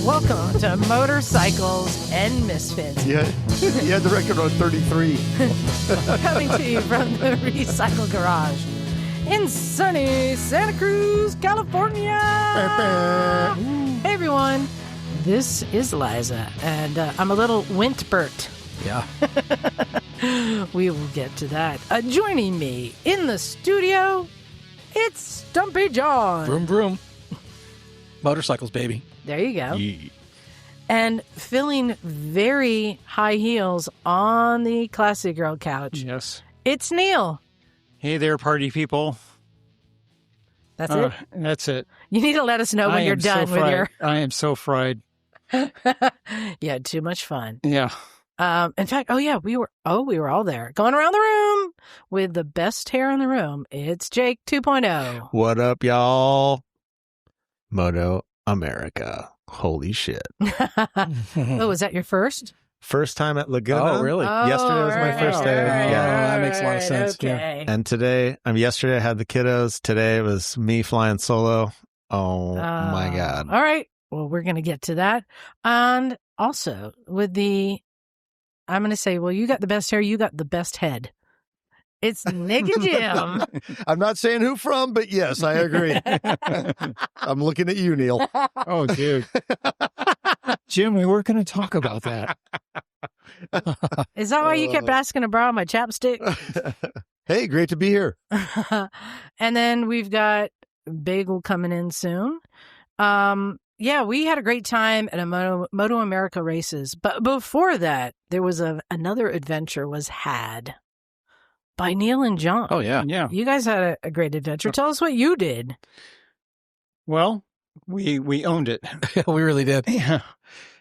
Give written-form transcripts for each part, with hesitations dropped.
Welcome to Motorcycles and Misfits. Yeah, you had the record on 33. Coming to you from the Recycle Garage in sunny Santa Cruz, California. Hey, everyone. This is Liza, and I'm a little Wintbert. Yeah. We will get to that. Joining me in the studio, it's Stumpy John. Vroom, vroom. Motorcycles, baby. There you go. Yeah. And filling very high heels on the Classy Girl couch. Yes. It's Neal. Hey there, party people. That's it? That's it. You need to let us know when you're done with your... I am so fried. You had too much fun. Yeah. In fact, we were all there. Going around the room with the best hair in the room. It's Jake 2.0. What up, y'all? MotoAmerica. Holy shit. Oh, was that your first? First time at Laguna. Oh, really? Yesterday was my first day. That makes a lot of sense. Okay. And today, yesterday I had the kiddos. Today it was me flying solo. Oh my God. All right. Well, we're going to get to that. And also with I'm going to say, well, you got the best hair. You got the best head. It's Nick and Jim. I'm not saying who from, but yes, I agree. I'm looking at you, Neal. Oh, dude. Jim, we were going to talk about that. Is that why you kept asking to borrow my chapstick? Hey, great to be here. And then we've got Bagel coming in soon. Yeah, we had a great time at a MotoAmerica races. But before that, there was another adventure was had by Neal and John. Oh, yeah. Yeah. You guys had a great adventure. Tell us what you did. Well, we owned it. We really did. Yeah.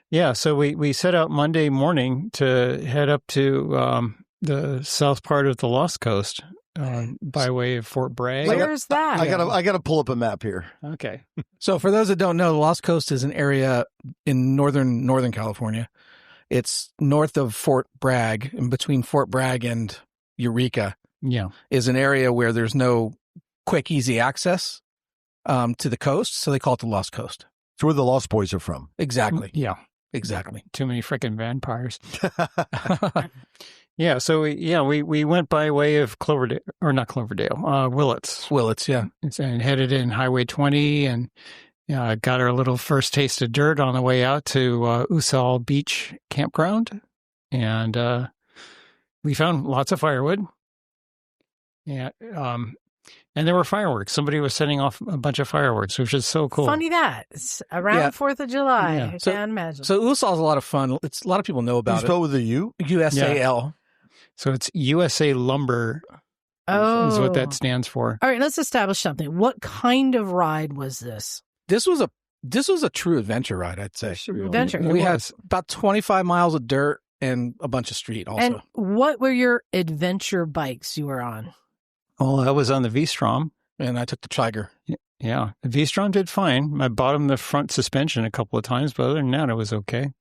Yeah. So we set out Monday morning to head up to the south part of the Lost Coast by way of Fort Bragg. Where's that? I gotta pull up a map here. Okay. So for those that don't know, the Lost Coast is an area in northern California. It's north of Fort Bragg, and between Fort Bragg and Eureka Yeah. is an area where there's no quick, easy access to the coast, so they call it the Lost Coast. It's where the Lost Boys are from. Exactly. Yeah. Exactly. Too many freaking vampires. Yeah. So we went by way of Willits. Willits, yeah. And headed in Highway 20 and got our little first taste of dirt on the way out to Usal Beach Campground. And we found lots of firewood. Yeah. And there were fireworks. Somebody was setting off a bunch of fireworks, which is so cool. Funny that. It's around 4th of July. Yeah. I can't imagine. So Usal's a lot of fun. It's a lot of people know about You spell with a U? USAL. So it's USA Lumber is what that stands for. All right, let's establish something. What kind of ride was this? This was a true adventure ride, I'd say. Adventure. We had about 25 miles of dirt and a bunch of street also. And what were your adventure bikes you were on? Oh, I was on the V-Strom. And I took the Tiger. Yeah, the V-Strom did fine. I bottomed the front suspension a couple of times, but other than that, it was okay.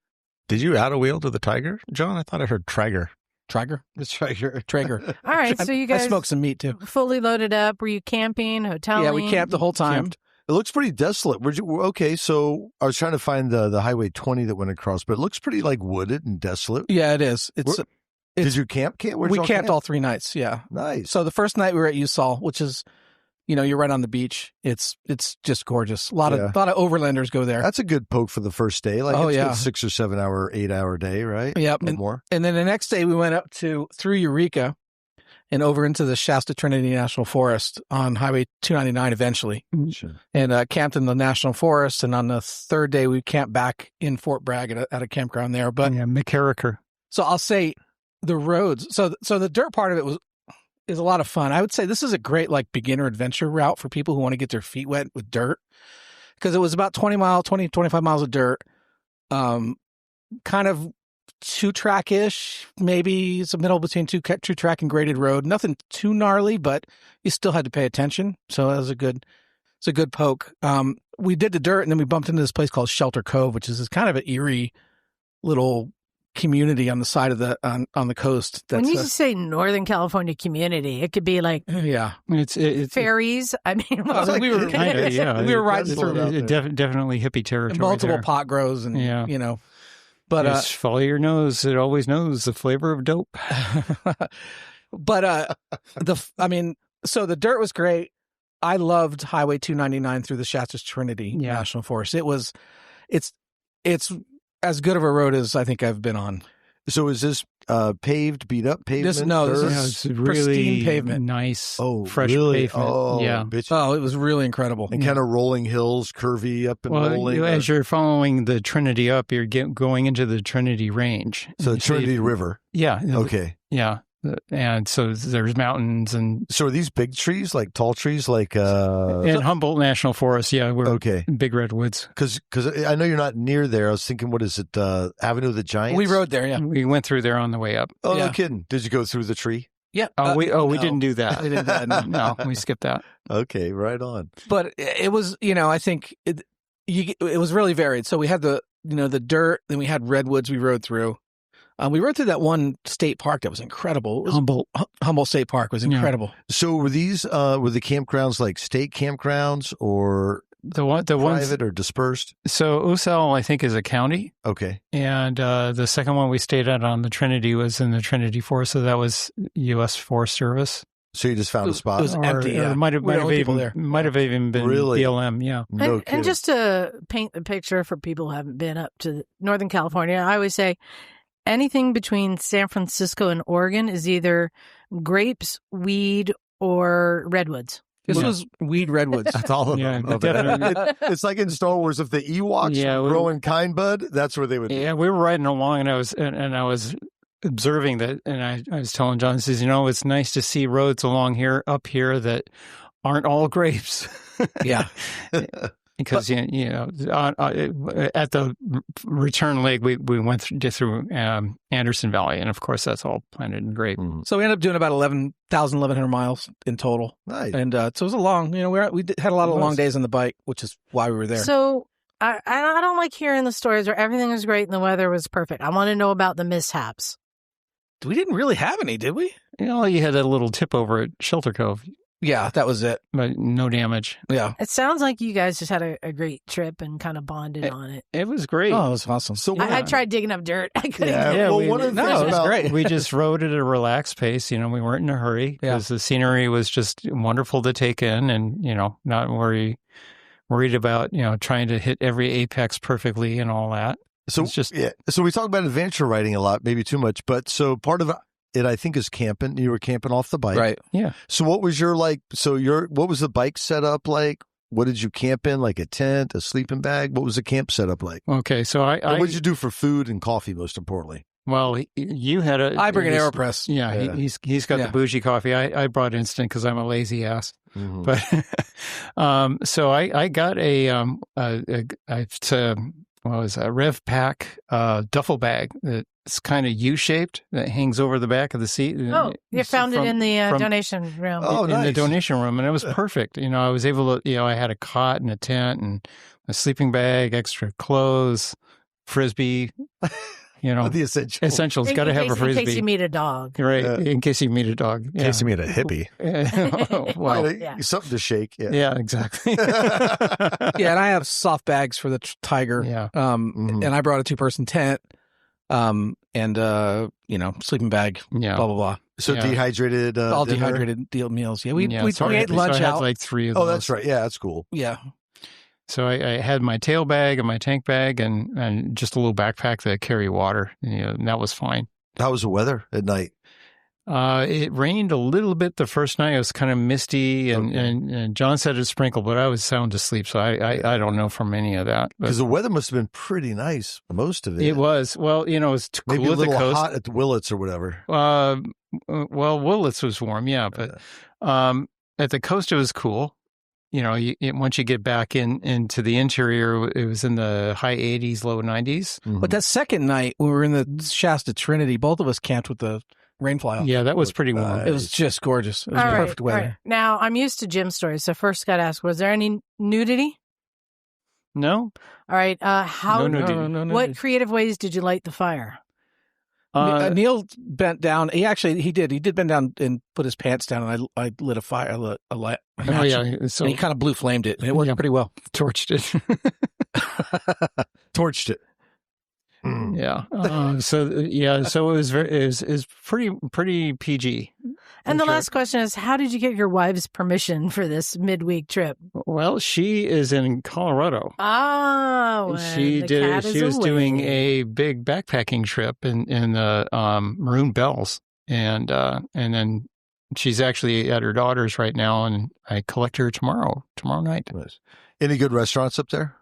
Did you add a wheel to the Tiger, John? I thought I heard Traeger. Traeger? The Traeger. Traeger. All right, so you guys I smoked some meat too. fully loaded up. Were you camping, hoteling? Yeah, we camped the whole time. It looks pretty desolate. Okay, so I was trying to find the Highway 20 that went across, but it looks pretty like wooded and desolate. Yeah, it is. Did you camp? We camped all 3 nights, yeah. Nice. So the first night we were at Usal, which is, you're right on the beach. It's just gorgeous. A lot of overlanders go there. That's a good poke for the first day. Like it's a 6 or 7 hour, 8 hour day, right? Yep. And more. And then the next day we went up through Eureka and over into the Shasta Trinity National Forest on Highway 299 eventually. Sure. And camped in the National Forest. And on the third day we camped back in Fort Bragg at a campground there. But McCarricker. So I'll say the roads. So the dirt part of it is a lot of fun. I would say this is a great beginner adventure route for people who want to get their feet wet with dirt, because it was about 25 miles of dirt, kind of 2-track-ish, maybe it's a middle between 2-track and graded road. Nothing too gnarly, but you still had to pay attention. So it was a good poke. We did the dirt and then we bumped into this place called Shelter Cove, which is this kind of an eerie little community on the side of the on the coast. That's, when you say Northern California community, it could be like it's ferries. I mean, we were kind of, yeah. we were riding through definitely hippie territory. multiple there. pot grows, and you know, but just follow your nose; it always knows the flavor of dope. But so the dirt was great. I loved Highway 299 through the Shasta Trinity National Forest. It's as good of a road as I think I've been on. So is this paved, beat up pavement? This is really pristine pavement. Nice, really? fresh pavement. Oh, yeah. Oh, it was really incredible. And kind of rolling hills, curvy up and rolling. As you're following the Trinity up, you're going into the Trinity Range. So the Trinity River. Yeah. Okay. Yeah. And so there's mountains and so are these big trees, like tall trees, like in Humboldt National Forest? Yeah, we're big redwoods. Because I know you're not near there. I was thinking, what is it, Avenue of the Giants? We rode there. Yeah, we went through there on the way up. Oh, no kidding! Did you go through the tree? Yeah. We didn't do that. We didn't do that. No, we skipped that. Okay, right on. But it was, I think it was really varied. So we had the dirt, then we had redwoods we rode through. We rode through that one state park that was incredible. Humboldt State Park was incredible. So were these were the campgrounds like state campgrounds or the private ones or dispersed? So Usal, I think, is a county. Okay. And the second one we stayed at on the Trinity was in the Trinity Forest, so that was U.S. Forest Service. So you just found a spot? It was empty. Or might have even been really? BLM. Yeah. And just to paint the picture for people who haven't been up to Northern California, I always say, anything between San Francisco and Oregon is either grapes, weed, or redwoods. This was weed redwoods. That's all of them. It's like in Star Wars, if the Ewoks were growing kind bud, that's where they would be. Yeah, we were riding along, and I was observing that, and I was telling John, says, it's nice to see roads along up here that aren't all grapes. Yeah. Because at the return leg, we went through Anderson Valley, and of course that's all planted in grape. Mm-hmm. So we ended up doing about 1,100 miles in total. Nice. And so it was a long. We had a lot of long days on the bike, which is why we were there. So I don't like hearing the stories where everything was great and the weather was perfect. I want to know about the mishaps. We didn't really have any, did we? You had a little tip over at Shelter Cove. Yeah, that was it. But no damage. Yeah. It sounds like you guys just had a great trip and kind of bonded on it. It was great. Oh, it was awesome. So I tried digging up dirt. I couldn't. One of the things it was great. We just rode at a relaxed pace. We weren't in a hurry because the scenery was just wonderful to take in, and not worried about trying to hit every apex perfectly and all that. So So we talk about adventure riding a lot, maybe too much, but so part of it, I think, is camping. You were camping off the bike. Right. Yeah. So what was what was the bike setup like? What did you camp in? Like a tent, a sleeping bag? What was the camp setup like? Okay. So what did you do for food and coffee, most importantly? Well, you had I bring an AeroPress. Yeah. He's got the bougie coffee. I brought instant because I'm a lazy ass. Mm-hmm. But so I got a Rev Pack duffel bag that's kind of U-shaped that hangs over the back of the seat. Oh, you found it in the donation room. Oh, in nice. the donation room, and it was perfect. I was able to, I had a cot and a tent and a sleeping bag, extra clothes, Frisbee, the essentials. Essentials. Got to have a Frisbee. In case you meet a dog. Right, in case you meet a dog. In case you meet a hippie. Something to shake. Yeah, exactly. Yeah, and I have soft bags for the tiger. Yeah. And I brought a 2-person tent, and sleeping bag. Yeah. Blah blah blah. So dehydrated. All dinner? dehydrated meals. Yeah, we ate lunch I out. had like 3 of those. Oh, that's right. Yeah, that's cool. Yeah. So I had my tail bag and my tank bag and just a little backpack that carry water. And that was fine. How was the weather at night? It rained a little bit the first night. It was kind of misty, and John said it sprinkled, but I was sound asleep, so I don't know from any of that. Because the weather must have been pretty nice, most of it. It was. Well, it was maybe cool a little at the coast. hot at the Willits or whatever. Willits was warm, yeah, but at the coast it was cool. Once you get back into the interior, it was in the high 80s, low 90s. Mm-hmm. But that second night, when we were in the Shasta Trinity, both of us camped with the rain fly off. Yeah, that was pretty warm. It was just gorgeous. It was perfect weather. Right. Now, I'm used to Jim's stories, so first got to ask, was there any nudity? No. All right. No nudity. What creative ways did you light the fire? Neal bent down. He did bend down and put his pants down, and I lit a fire. A light. Oh yeah, so and he kind of blue flamed it, and it worked pretty well. Torched it. Torched it. Yeah. So it was pretty PG. And the last question is, how did you get your wife's permission for this midweek trip? Well, she is in Colorado. Oh, She was doing a big backpacking trip in the Maroon Bells, and then she's actually at her daughter's right now, and I collect her tomorrow night. Nice. Any good restaurants up there,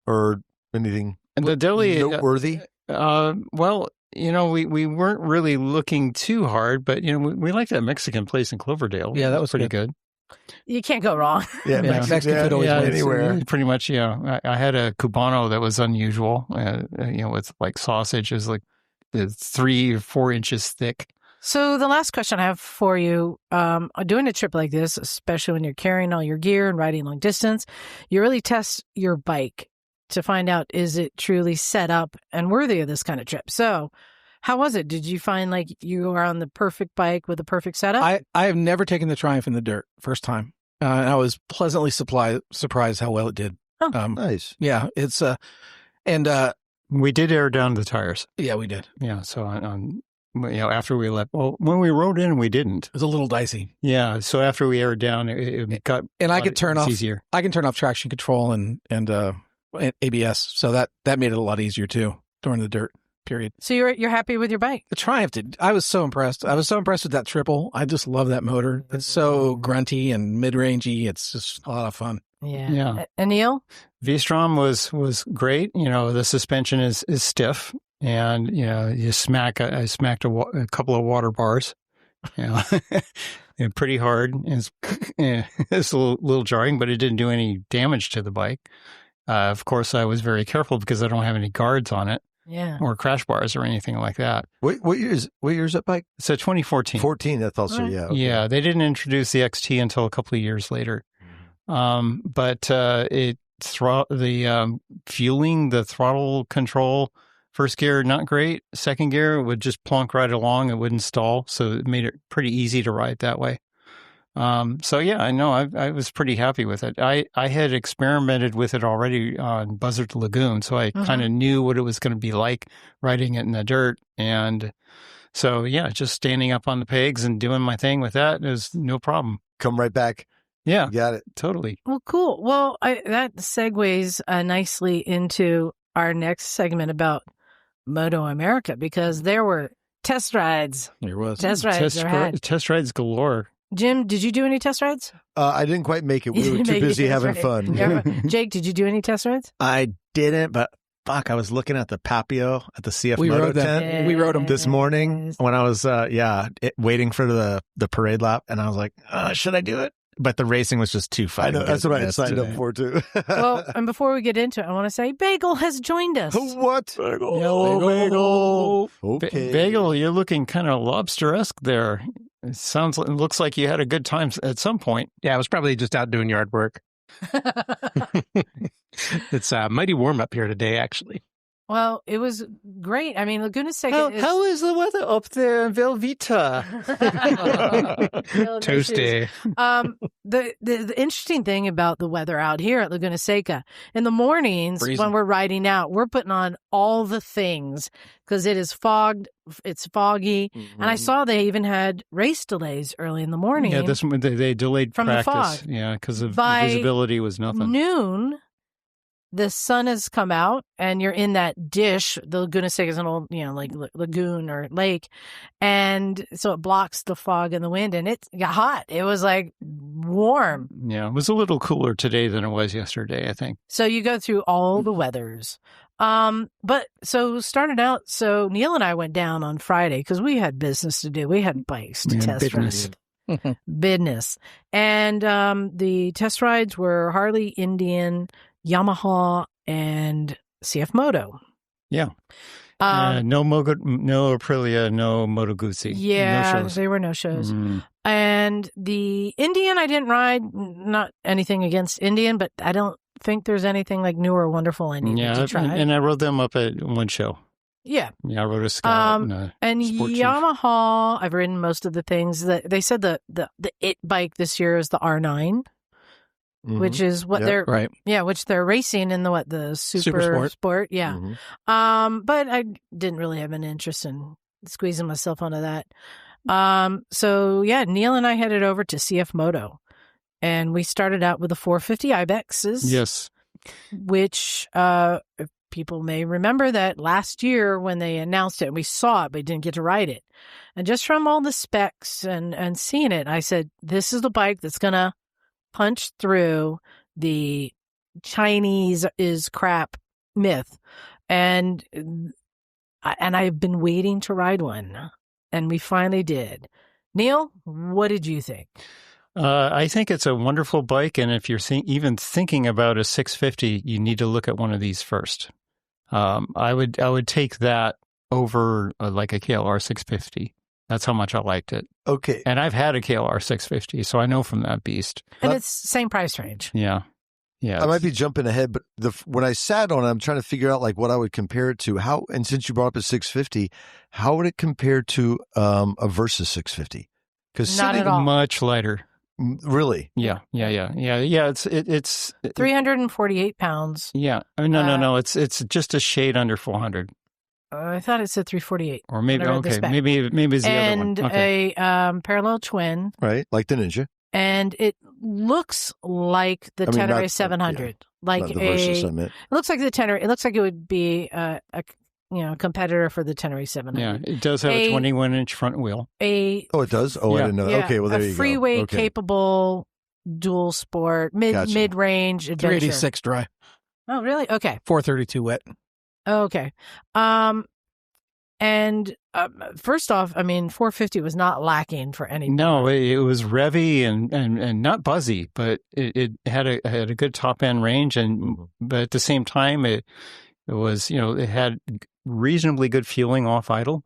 or anything? And the deli noteworthy? Well, we weren't really looking too hard, but we like that Mexican place in Cloverdale. Yeah, that was pretty good. You can't go wrong. Yeah, Mexican food always wins anywhere. Pretty much, yeah. I had a Cubano that was unusual, with like sausage is like 3 or 4 inches thick. So the last question I have for you, doing a trip like this, especially when you're carrying all your gear and riding long distance, you really test your bike to find out, is it truly set up and worthy of this kind of trip? So how was it? Did you find like you were on the perfect bike with the perfect setup? I have never taken the Triumph in the dirt. First time. And I was pleasantly surprised how well it did. Oh, nice. Yeah, it's we did air down the tires. Yeah, we did. Yeah, so after we left, when we rode in, we didn't. It was a little dicey. Yeah, so after we aired down, it got I could turn off easier. I can turn off traction control and ABS, so that made it a lot easier too during the dirt period. So you're happy with your bike? The Triumph did. I was so impressed. I was so impressed with that triple. I just love that motor. It's so grunty and mid-rangey. It's just a lot of fun. Yeah. And Neal? V-Strom was great. The suspension is stiff, and I smacked a couple of water bars. Pretty hard. It's a little jarring, but it didn't do any damage to the bike. Of course, I was very careful because I don't have any guards on it, or crash bars or anything like that. What year is that bike? It's a 2014. 14. That's also Okay. Yeah, they didn't introduce the XT until a couple of years later. But the fueling, the throttle control, first gear not great. Second gear would just plonk right along. It wouldn't stall, so it made it pretty easy to ride that way. So yeah, I know I was pretty happy with it. I had experimented with it already on Buzzard Lagoon, so I kind of knew what it was going to be like riding it in the dirt. And so yeah, just standing up on the pegs and doing my thing with that is no problem. Come right back. Yeah, got it. Totally. Well, cool. Well, that segues nicely into our next segment about MotoAmerica, because there were test rides. There was test rides galore. Jim, did you do any test rides? I didn't quite make it. We were too busy having fun. Yeah. Jake, did you do any test rides? I didn't, but I was looking at the Papeo at the CF Moto tent. Yeah. We rode them this morning when I was, waiting for the parade lap, and I was like, should I do it? But the racing was just too fun. I know, that's what I signed up for too. Well, and before we get into it, I want to say Bagel has joined us. What? Bagel. Hello, Bagel. Okay. Bagel, you're looking kind of lobster-esque there. It looks like you had a good time at some point. Yeah, I was probably just out doing yard work. It's mighty warm up here today, actually. Well, it was great. I mean, Laguna Seca How is the weather up there in Velveeta? Toasty. The interesting thing about the weather out here at Laguna Seca, in the mornings when we're riding out, we're putting on all the things because it is fogged. It's foggy. And I saw they even had race delays early in the morning. Yeah, they delayed from practice. The fog. Yeah, because of By visibility was nothing. Noon, the sun has come out and you're in that dish. The Laguna Seca is an old, like lagoon or lake. And so it blocks the fog and the wind, and it got hot. It was like warm. Yeah, it was a little cooler today than it was yesterday, I think. So you go through all the weathers. But so started out, so Neal and I went down on Friday because we had business to do. We had bikes to test ride. Business. And the test rides were Harley, Indian, Yamaha, and CF Moto. Yeah. No Aprilia, no Moto Guzzi. Yeah, no shows. They were no shows. And the Indian I didn't ride, not anything against Indian, but I don't think there's anything like new or wonderful I need to try. And I rode them up at one show. Yeah. Yeah, I rode a Scout and Sport Chief. Yamaha, I've ridden most of the things that they said the it bike this year is the R9, which is what which they're racing in the Super Sport. Yeah. But I didn't really have an interest in squeezing myself onto that. So yeah, Neal and I headed over to CF Moto, and we started out with the 450 Ibexes. Yes. Which, people may remember that last year when they announced it, and we saw it, but we didn't get to ride it. And just from all the specs and seeing it, I said, this is the bike that's going to punch through the Chinese is crap myth. And I've been waiting to ride one, and we finally did. Neal, what did you think? I think it's a wonderful bike, and if you're even thinking about a 650, you need to look at one of these first. I would take that over like a KLR 650. That's how much I liked it. Okay. And I've had a KLR 650, so I know from that beast. And it's same price range. Yeah. Yeah. I might be jumping ahead, but when I sat on it, I'm trying to figure out like what I would compare it to. And since you brought up a 650, how would it compare to a Versus 650? Because not at all. Much lighter. Really? Yeah. It's 348 pounds. Yeah. No. It's just a shade under 400. I thought it said 348. Or maybe maybe it's the other one. And a parallel twin. Right, like the Ninja. And it looks like the Tenere 700. Like not the Versus, I meant. It looks like the Tenere. It looks like it would be a competitor for the Tenere 700. Yeah, it does have a 21-inch front wheel. It does? Oh, yeah. I didn't know. Yeah. Okay, well, there you go. A freeway capable dual sport, mid-range adventure. 386 dry. Oh, really? Okay. 432 wet. Okay. And first off, I mean, 450 was not lacking for any. No, it was revvy and not buzzy, but it had a good top end range, but at the same time, it was it had reasonably good fueling off idle.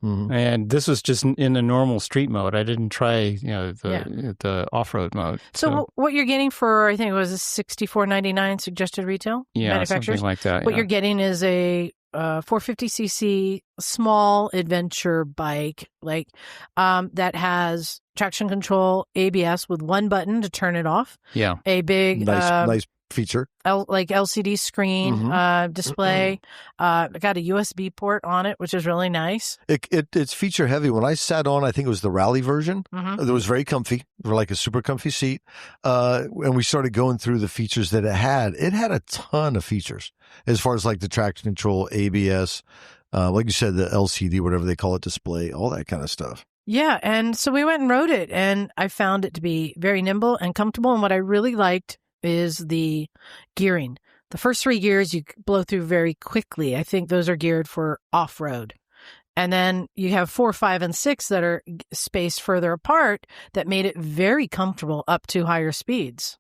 Mm-hmm. And this was just in the normal street mode. I didn't try the off road mode. So what you're getting for, I think it was a $64.99 suggested retail. Yeah, something like that. What you're getting is a 450cc small adventure bike, like that has traction control, ABS with one button to turn it off. Yeah, a big nice feature, like LCD screen display. It got a USB port on it, which is really nice. It's feature heavy. When I sat on, I think it was the rally version. It was very comfy, for like a super comfy seat. And we started going through the features that it had. It had a ton of features as far as like the traction control, ABS, like you said, the LCD, whatever they call it, display, all that kind of stuff. Yeah, and so we went and rode it, and I found it to be very nimble and comfortable. And what I really liked is the gearing. The first 3 gears you blow through very quickly. I think those are geared for off-road. And then you have 4, 5, and 6 that are spaced further apart that made it very comfortable up to higher speeds.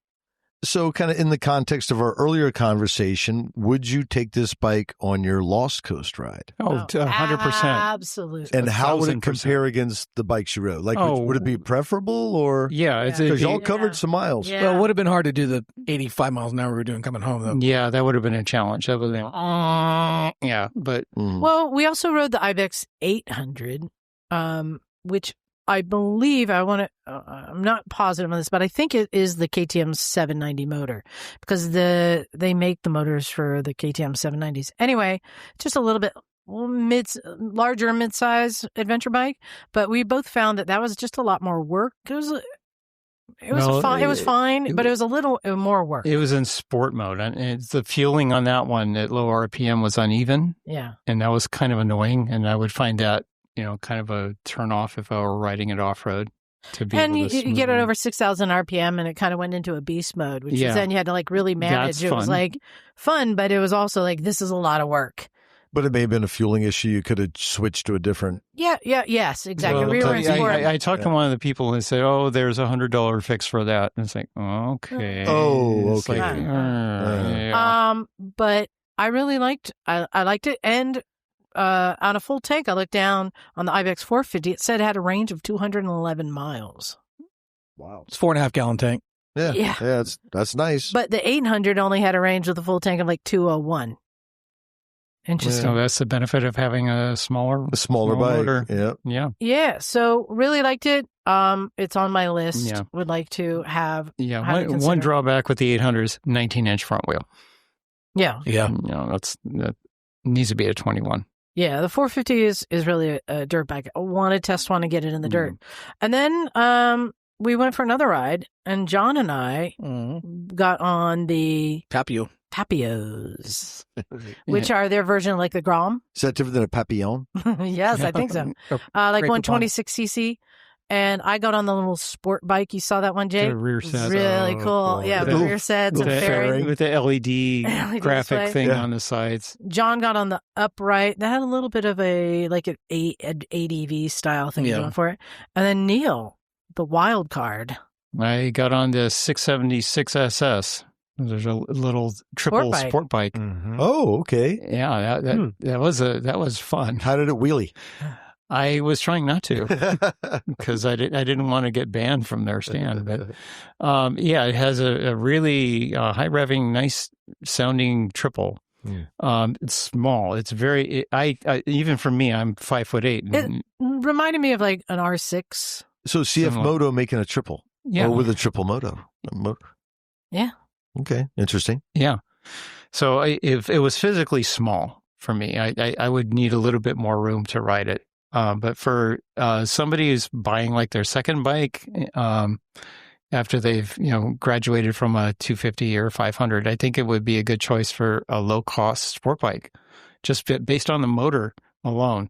So kind of in the context of our earlier conversation, would you take this bike on your Lost Coast ride? Oh, 100%. Absolutely. And how would it compare against the bikes you rode? Like, would it be preferable or? Yeah. Because y'all covered some miles. Yeah. Well, it would have been hard to do the 85 miles an hour we were doing coming home, though. Yeah, that would have been a challenge. That would have been, but. Well, we also rode the Ibex 800, which I believe I'm not positive on this, but I think it is the KTM 790 motor because they make the motors for the KTM 790s. Anyway, just a little bit larger mid-size adventure bike, but we both found that was just a lot more work. It was fine, but it was a little more work. It was in sport mode, and the fueling on that one at low RPM was uneven. Yeah, and that was kind of annoying, and I would find that kind of a turn off if I were riding it off road. And you get it over 6,000 RPM, and it kind of went into a beast mode, which is then you had to like really manage. That's it was like fun, but it was also like this is a lot of work. But it may have been a fueling issue. You could have switched to a different. Yes, exactly. Well, I talked to one of the people and said, "Oh, there's $100 fix for that." And it's like, okay. Oh, it's okay. But I really liked. I liked it, and on a full tank, I looked down on the Ibex 450. It said it had a range of 211 miles. Wow, it's 4.5 gallon tank. Yeah, that's nice. But the 800 only had a range with a full tank of like 201. Interesting. So that's the benefit of having a smaller bike. motor. Yeah. Yeah. Yeah. So really liked it. It's on my list. Yeah. Would like to have. Yeah. highly One consider. drawback with the 800 is 19-inch front wheel. Yeah. Yeah. That needs to be a 21. Yeah. The 450 is really a dirt bike. I want to test one and get it in the dirt. And then we went for another ride, and John and I got on the Papeos, which are their version of like the Grom. Is that different than a Papillon? Yes, I think so. Like 126cc. And I got on the little sport bike. You saw that one, Jay? The rear set. Really cool. boy. Yeah, the rear sets and fairing. With the LED graphic display. thing Yeah. on the sides. John got on the upright. That had a little bit of an ADV style thing going for it. And then Neal, the wild card. I got on the 676 SS. There's a little triple sport bike. Mm-hmm. Oh, okay. Yeah, that was fun. How did it wheelie? I was trying not to because I didn't want to get banned from their stand. But yeah, it has a really high revving, nice sounding triple. It's small. It's very. I even for me, I'm 5'8". It reminded me of like an R6. So CF Moto making a triple. Yeah, Or with a triple motor. Yeah. Okay. Interesting. Yeah. So if it was physically small for me, I would need a little bit more room to ride it. But for somebody who's buying like their second bike after they've graduated from a 250 or 500, I think it would be a good choice for a low cost sport bike, just based on the motor alone.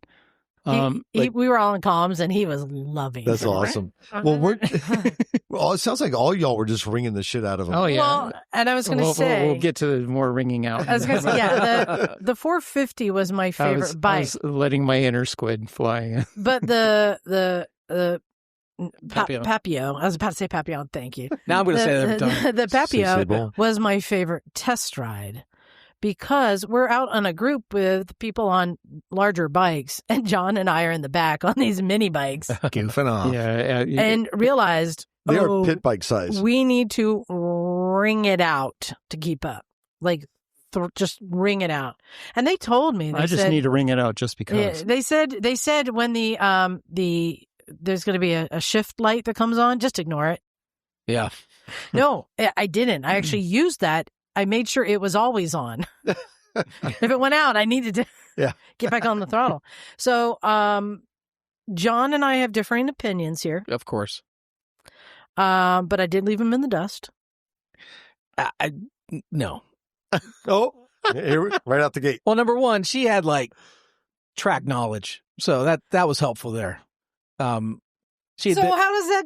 We were all in comms, and he was loving. That's it. awesome. Well, it sounds like all y'all were just ringing the shit out of him. Oh yeah. Well, and I was going to say, we'll get to the more ringing out. I was going to say, yeah, the 450 was my favorite bike. I was letting my inner squid fly. But the Papeo. Papeo. I was about to say Papillon. Thank you. Now I'm going to say that every time. The Papeo Sensable. was my favorite test ride because we're out on a group with people on larger bikes, and John and I are in the back on these mini bikes, Goofing off. Yeah, and realized They are pit bike size. we need to ring it out to keep up. Like, just ring it out. And they told me, I just need to ring it out just because. Yeah, they said when there's going to be a shift light that comes on, just ignore it. Yeah. No, I didn't. I actually used that. I made sure it was always on. If it went out, I needed to get back on the throttle. So, John and I have differing opinions here. Of course. But I did leave him in the dust. No. Oh, right out the gate. Well, number one, she had like track knowledge, so that was helpful there. She So how does that?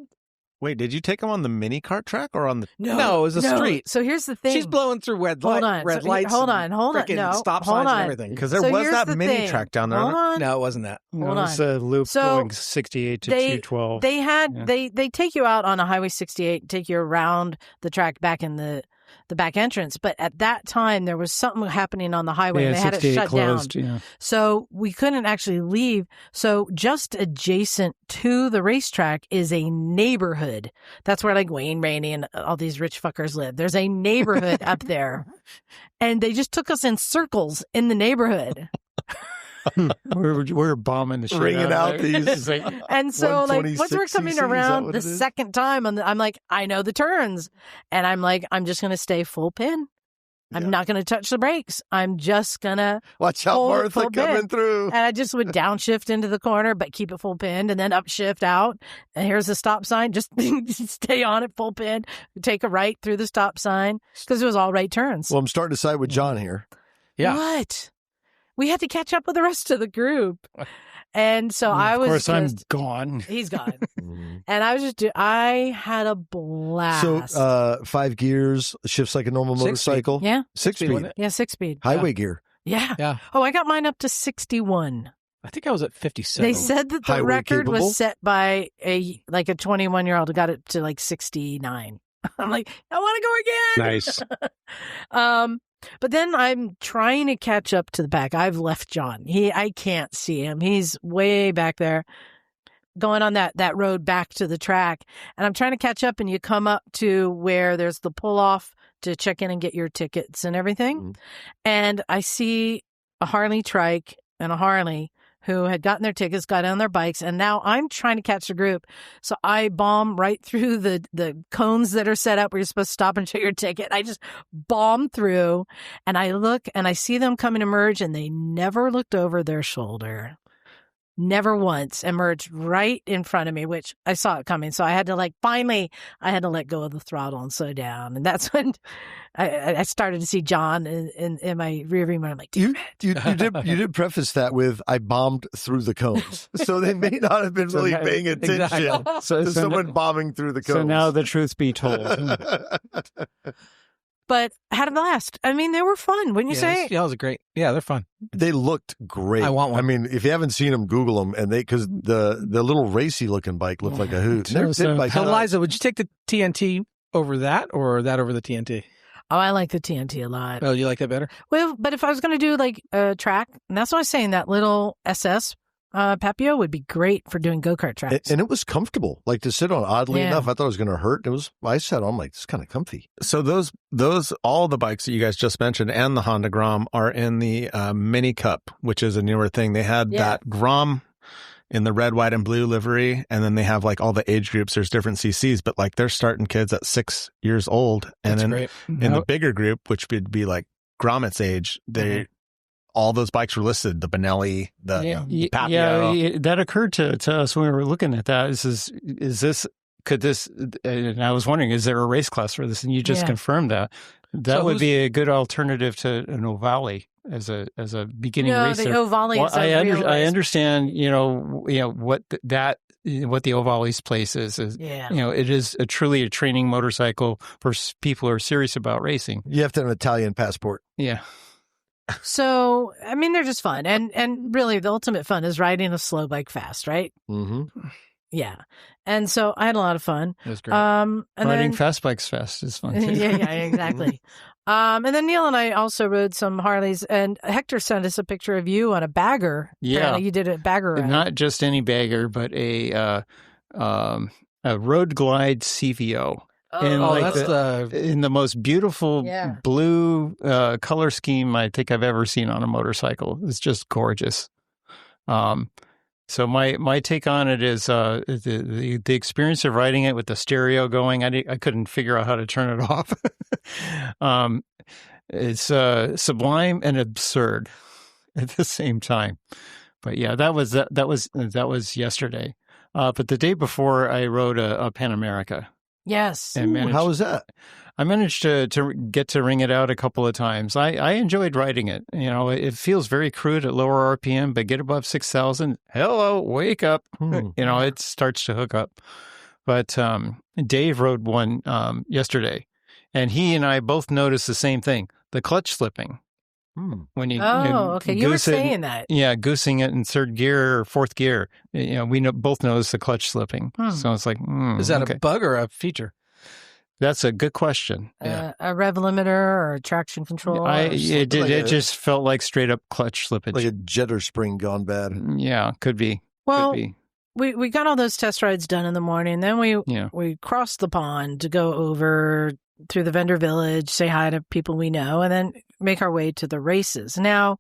Wait, did you take him on the mini kart track or on the? No, it was a street. So here's the thing. She's blowing through red Hold lights. Hold on. frickin' No, stop hold signs on. and everything. Because there So was here's that the mini thing. track down there. Hold on. No, it wasn't that. Hold It's a loop So going 68 to 212. They had they take you out on a Highway 68, take you around the track back in the back entrance. But at that time, there was something happening on the highway. Yeah, They had it 68 shut closed, down. yeah. So we couldn't actually leave. So just adjacent to the racetrack is a neighborhood. That's where like Wayne Rainey and all these rich fuckers live. There's a neighborhood up there. And they just took us in circles in the neighborhood. We're bombing the shit Ringing out out of these. It's like, And so, like, once we're 126 coming cc, is that around what the it is? second time, I'm like, I know the turns. And I'm like, I'm just going to stay full pin. I'm not going to touch the brakes. I'm just going to Watch out, hold it Martha full coming pin. through. And I just would downshift into the corner, but keep it full pinned and then upshift out. And here's the stop sign. Just stay on it full pin. Take a right through the stop sign because it was all right turns. Well, I'm starting to side with John here. Yeah. What? We had to catch up with the rest of the group. And so I was of course, I'm just, gone. he's gone. And I was just, I had a blast. So 5 gears, shifts like a normal 6 speed. motorcycle. Yeah. 6 speed, speed. wasn't it? Yeah, 6-speed. Highway gear. Yeah. Yeah. Oh, I got mine up to 61. I think I was at 57. They said that the Highway record capable? was set by a 21-year-old who got it to like 69. I'm like, I want to go again. Nice. But then I'm trying to catch up to the back. I've left John. I can't see him. He's way back there going on that road back to the track. And I'm trying to catch up, and you come up to where there's the pull off to check in and get your tickets and everything. And I see a Harley trike and a Harley who had gotten their tickets, got on their bikes, and now I'm trying to catch the group. So I bomb right through the cones that are set up where you're supposed to stop and show your ticket. I just bomb through, and I look, and I see them coming to merge, and they never looked over their shoulder. Never once, emerged right in front of me, which I saw it coming. So I had to finally, I had to let go of the throttle and slow down. And that's when I started to see John in my rear view mirror. I'm like, you did preface that with, I bombed through the cones. So they may not have been really paying attention to someone bombing through the cones. So now the truth be told. But had a blast. I mean, they were fun, wouldn't you say? Yeah, it was great. Yeah, they're fun. They looked great. I want one. I mean, if you haven't seen them, Google them, and because the little racy looking bike looked like a hoot. So Liza, would you take the TNT over that, or that over the TNT? Oh, I like the TNT a lot. Oh, you like that better? Well, but if I was going to do a track, and that's what I was saying, that little SS Papeo would be great for doing go-kart tracks. And it was comfortable, to sit on. Oddly enough, I thought it was going to hurt. I sat on, it's kind of comfy. So those all the bikes that you guys just mentioned and the Honda Grom are in the Mini Cup, which is a newer thing. They had that Grom in the red, white, and blue livery, and then they have all the age groups. There's different CCs, but they're starting kids at 6 years old, and then in the bigger group, which would be Gromit's age, they. All those bikes were listed, the Benelli, the Papeo. Yeah, that occurred to us when we were looking at that. And I was wondering, is there a race class for this? And you just confirmed that. That would be a good alternative to an Ovale as a beginning racer. The Ovale is I understand, what the Ovale's place is. It is truly a training motorcycle for people who are serious about racing. You have to have an Italian passport. Yeah. So, I mean, they're just fun. And really, the ultimate fun is riding a slow bike fast, right? Mm-hmm. Yeah. And so I had a lot of fun. It was great. Riding fast bikes fast is fun, too. yeah, exactly. And then Neal and I also rode some Harleys, and Hector sent us a picture of you on a bagger. Yeah. Apparently you did a bagger ride. Not just any bagger, but a Road Glide CVO. In the most beautiful blue color scheme I think I've ever seen on a motorcycle. It's just gorgeous. So my take on it is the experience of riding it with the stereo going. I couldn't figure out how to turn it off. It's sublime and absurd at the same time. But yeah, that was yesterday. But the day before, I rode a Panamerika. Yes. How was that? I managed to get to ring it out a couple of times. I enjoyed riding it. It feels very crude at lower RPM, but get above 6,000, hello, wake up. It starts to hook up. But Dave rode one yesterday, and he and I both noticed the same thing, the clutch slipping. When you okay, you were saying that. Yeah, goosing it in third gear or fourth gear. We both noticed the clutch slipping. So it's like, is that a bug or a feature? That's a good question. A rev limiter or a traction control? It just felt like straight up clutch slippage. Like a jetter spring gone bad. Yeah, could be. Well, could be. We got all those test rides done in the morning. Then we crossed the pond to go over through the vendor village, say hi to people we know, and then make our way to the races. Now,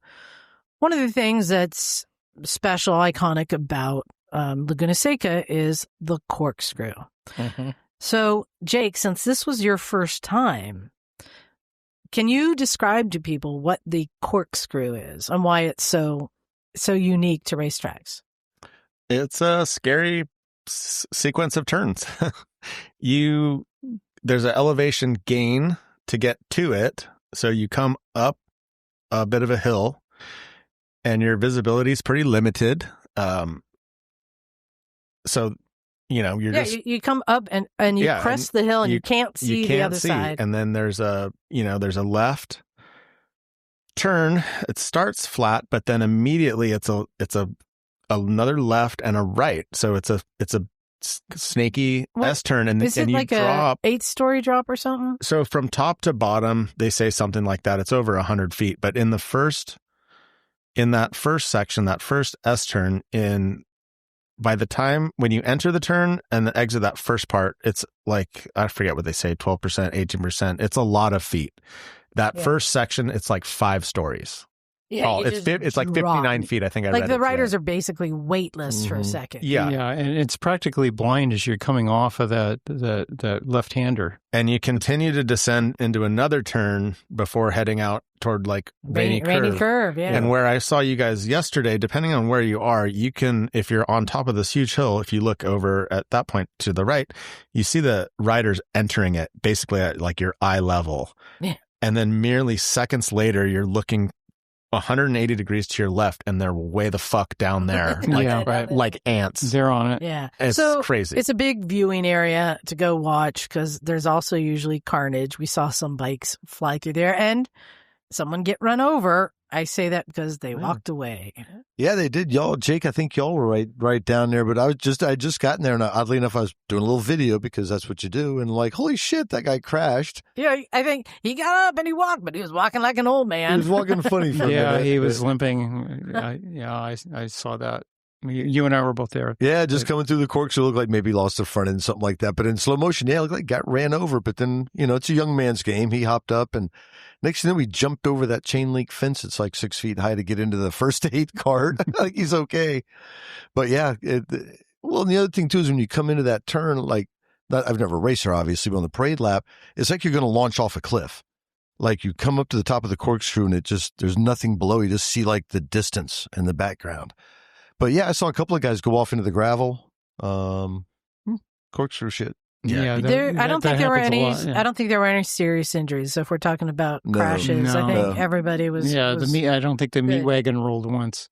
one of the things that's special, iconic about Laguna Seca is the corkscrew. Mm-hmm. So, Jake, since this was your first time, can you describe to people what the corkscrew is and why it's so unique to racetracks? It's a scary sequence of turns. There's an elevation gain to get to it. So you come up a bit of a hill and your visibility is pretty limited. So, you come up and you crest the hill and you can't see the other side. And then there's a left turn. It starts flat, but then immediately it's another left and a right. So it's a snaky S-turn, and is it you like drop a 8-story drop or something? So from top to bottom, they say something like that. It's over 100 feet. But in that first section, that first S-turn, by the time when you enter the turn and then exit that first part, it's like, I forget what they say, 12%, 18%. It's a lot of feet. That first section, it's like 5 stories. tall. It's like 59 feet, I think. Like the riders are basically weightless for a second. Yeah. Yeah, and it's practically blind as you're coming off of the left-hander. And you continue to descend into another turn before heading out toward like Rainy Curve, yeah. And where I saw you guys yesterday, depending on where you are, you can, if you're on top of this huge hill, if you look over at that point to the right, you see the riders entering it basically at like your eye level. Yeah. And then merely seconds later, you're looking 180 degrees to your left, and they're way the fuck down there, like ants. They're on it. Yeah, it's crazy. It's a big viewing area to go watch because there's also usually carnage. We saw some bikes fly through there, and someone get run over. I say that because they walked away. Yeah, they did. Y'all, Jake, I think y'all were right down there. But I just gotten there, and oddly enough, I was doing a little video because that's what you do. And like, holy shit, that guy crashed. Yeah, I think he got up and he walked, but he was walking like an old man. He was walking funny for a minute. He was limping. I saw that. You and I were both there. Yeah, just coming through the corkscrew, looked like maybe lost a front end, something like that. But in slow motion, it looked like got ran over. But then, it's a young man's game. He hopped up, and next thing we jumped over that chain link fence. It's like 6 feet high to get into the first aid cart. Like he's okay. But yeah, and the other thing too is when you come into that turn, like I've never raced her, obviously, but on the parade lap, it's like you're going to launch off a cliff. Like you come up to the top of the corkscrew, and there's nothing below. You just see like the distance in the background. But yeah, I saw a couple of guys go off into the gravel. Corkscrew shit. Yeah, I don't think there were any. I don't think there were any serious injuries. So if we're talking about crashes, I think everybody was. Yeah, I don't think the meat wagon rolled once.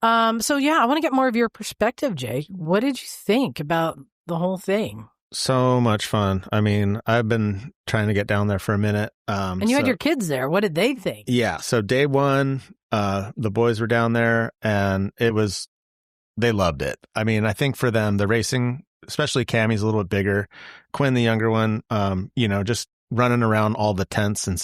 So yeah, I want to get more of your perspective, Jake. What did you think about the whole thing? So much fun. I mean, I've been trying to get down there for a minute. And you had your kids there. What did they think? Yeah. So day one, the boys were down there, and they loved it. I mean, I think for them, the racing, especially Cammie's a little bit bigger. Quinn, the younger one, just running around all the tents and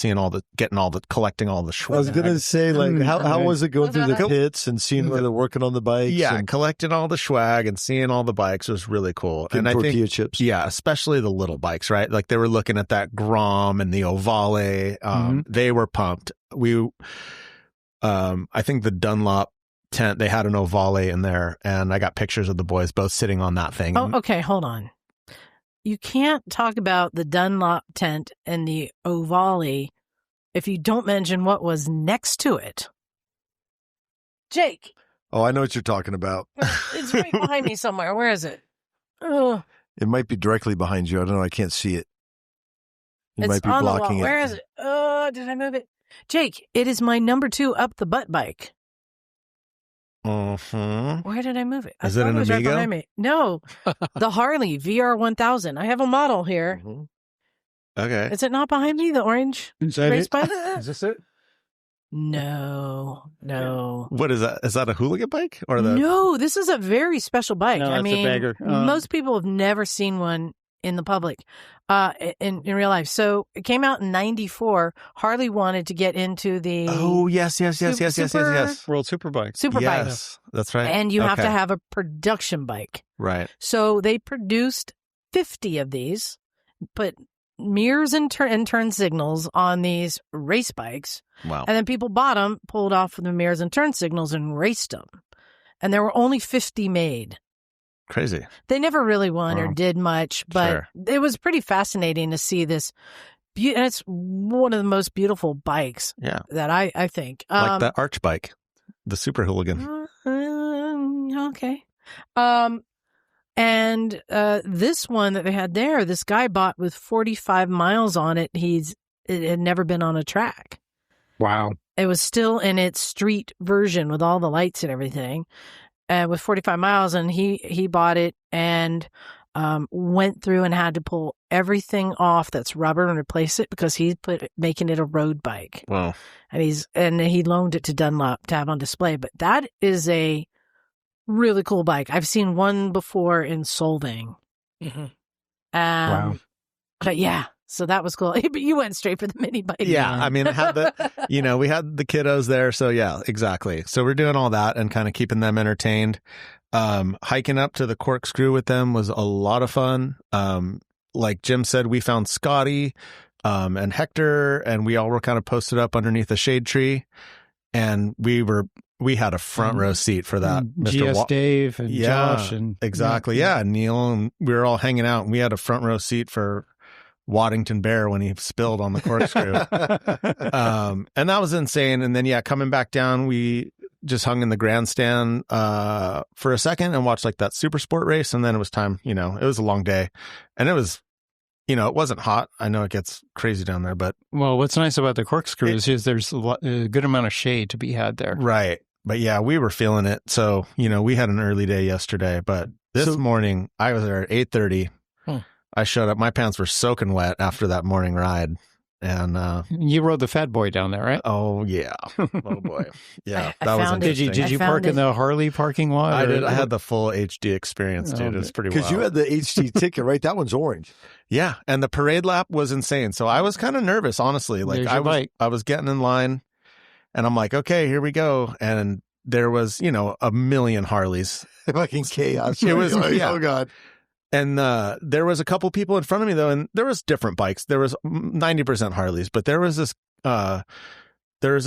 collecting all the swag. I was going to say, like, how was it going through the pits and seeing where they're working on the bikes? Yeah, collecting all the swag and seeing all the bikes was really cool. And I think chips. Yeah, especially the little bikes, right? Like they were looking at that Grom and the Ovale. They were pumped. I think the Dunlop tent, they had an Ovale in there, and I got pictures of the boys both sitting on that thing. Oh, okay, hold on. You can't talk about the Dunlop tent and the Ovale if you don't mention what was next to it. Jake. Oh, I know what you're talking about. It's right behind me somewhere. Where is it? Oh. It might be directly behind you. I don't know. I can't see it. You might be on blocking the wall. it. Where is it? Oh, did I move it? Jake, it is my number 2 up the butt bike. Where did I move it? Is it an Amigo? Right behind me. No, the Harley VR1000. I have a model here. Okay. Is it not behind me? The orange race bike? Is this it? No. What is that? Is that a hooligan bike or No, this is a very special bike. No, I mean, a bagger. Most people have never seen one in the public, in real life. So it came out in '94. Harley wanted to get into the yes. World Superbike. Superbike. Yes, that's right. And you have to have a production bike. Right. So they produced 50 of these, put mirrors and turn signals on these race bikes. Wow. And then people bought them, pulled off the mirrors and turn signals, and raced them. And there were only 50 made. Crazy. They never really won or did much, but it was pretty fascinating to see this. And it's one of the most beautiful bikes that I think. Like the arch bike, the super hooligan. Okay. And this one that they had there, this guy bought with 45 miles on it. It had never been on a track. Wow. It was still in its street version with all the lights and everything. With 45 miles, and he bought it and went through and had to pull everything off that's rubber and replace it because he's making it a road bike. Wow. And he loaned it to Dunlop to have on display. But that is a really cool bike. I've seen one before in Solvang. Wow. But yeah. So that was cool. But you went straight for the mini bike. Yeah, I mean, we had the kiddos there. So yeah, exactly. So we're doing all that and kind of keeping them entertained. Hiking up to the corkscrew with them was a lot of fun. Like Jim said, we found Scotty and Hector, and we all were kind of posted up underneath a shade tree. And we had a front row seat for that. GS Dave and Josh. And exactly. Yeah. Neal, and we were all hanging out, and we had a front row seat for Waddington Bear when he spilled on the corkscrew. And that was insane. And then, coming back down, we just hung in the grandstand for a second and watched like that super sport race. And then it was time, it was a long day, and it was, it wasn't hot. I know it gets crazy down there, but. Well, what's nice about the corkscrew is there's a good amount of shade to be had there. Right. But we were feeling it. So, we had an early day yesterday, but this morning I was there at 8:30. I showed up. My pants were soaking wet after that morning ride. And you rode the fat boy down there, right? Oh, yeah. Oh, boy. Yeah. That was interesting. Did you park in the Harley parking lot? I did. I had the full HD experience, dude. It was pretty wild. Because you had the HD ticket, right? That one's orange. Yeah. And the parade lap was insane. So I was kind of nervous, honestly. Like I was getting in line, and I'm like, okay, here we go. And there was, a million Harleys. Fucking chaos. It was, oh, God. And there was a couple people in front of me, though, and there was different bikes. There was 90% Harleys, but there was this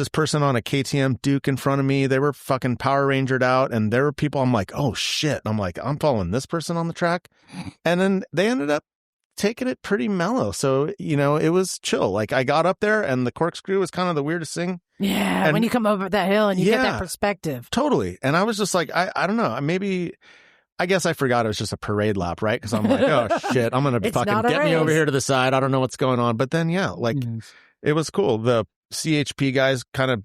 person on a KTM Duke in front of me. They were fucking Power Rangered out, and there were people. I'm like, oh shit. I'm like, I'm following this person on the track, and then they ended up taking it pretty mellow. So it was chill. Like I got up there, and the corkscrew was kind of the weirdest thing. Yeah, and when you come over that hill and you get that perspective. Totally. And I was just like, I don't know, I guess I forgot it was just a parade lap, right? Because I'm like, oh, shit, I'm going to fucking get me over here to the side. I don't know what's going on. But then, it was cool. The CHP guys kind of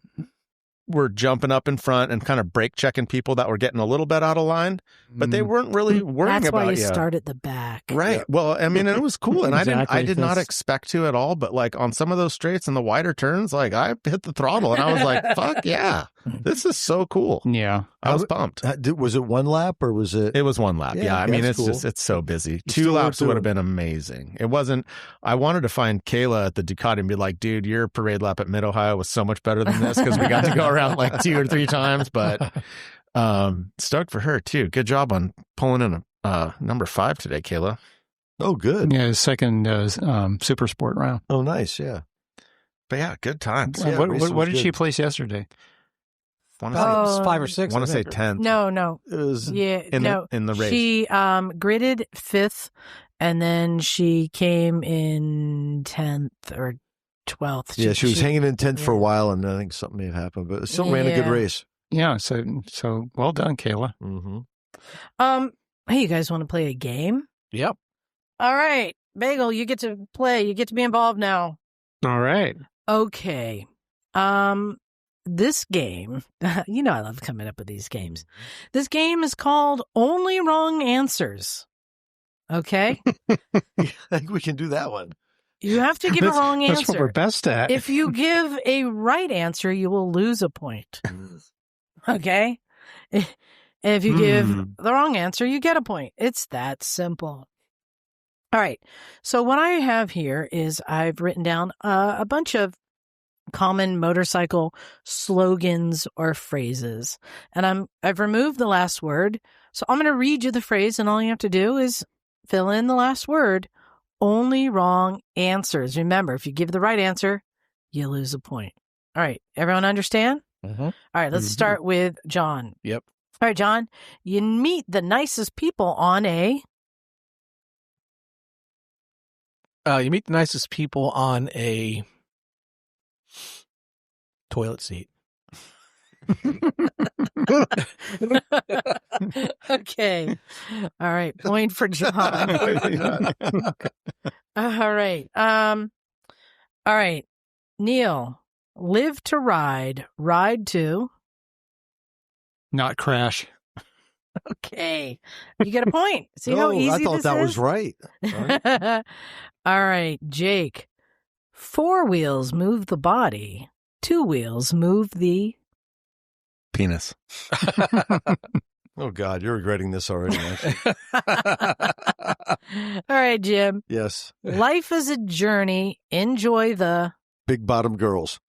were jumping up in front and kind of brake checking people that were getting a little bit out of line, but they weren't really worrying That's about why you start at the back. Right. Well, I mean, it was cool. And Exactly. I did not expect to at all. But like on some of those straights and the wider turns, like I hit the throttle and I was like, fuck yeah, this is so cool. Yeah. I was pumped. Was it one lap or was it? It was one lap. Yeah. I mean, it's cool. it's so busy. 2 laps would have been amazing. It wasn't. I wanted to find Kayla at the Ducati and be like, dude, your parade lap at Mid-Ohio was so much better than this because we got to go around like 2 or 3 times. But stoked for her too. Good job on pulling in a number 5 today, Kayla. Oh, good. Yeah, his second super sport round. Oh, nice. Yeah. But yeah, good times. Yeah, what did she place yesterday? It was 5 or 6. I want to say 10th. No. It was in the race. She gridded 5th, and then she came in 10th or 12th. Yeah, she was hanging in 10th for a while, and I think something may have happened, but it still ran a good race. Yeah, so well done, Kayla. Mm-hmm. Hey, you guys want to play a game? Yep. All right, Bagel, you get to play. You get to be involved now. All right. Okay. This game, I love coming up with these games. This game is called Only Wrong Answers. Okay? I think we can do that one. You have to give a wrong answer. That's what we're best at. If you give a right answer, you will lose a point. Okay? If you give the wrong answer, you get a point. It's that simple. All right. So what I have here is I've written down a bunch of common motorcycle slogans or phrases. And I've removed the last word. So I'm going to read you the phrase, and all you have to do is fill in the last word. Only wrong answers. Remember, if you give the right answer, you lose a point. All right. Everyone understand? Mm-hmm. All right. Let's start with John. Yep. All right, John. You meet the nicest people on a... You meet the nicest people on a toilet seat. Okay. All right. Point for John. All right. All right. Neal, live to ride, ride to. Not crash. Okay. You get a point. See how easy I thought this that is? was right. All right, Jake. 4 wheels move the body. 2 wheels move the... Penis. Oh, God, you're regretting this already, actually. All right, Jim. Yes. Life is a journey. Enjoy the... Big bottom girls.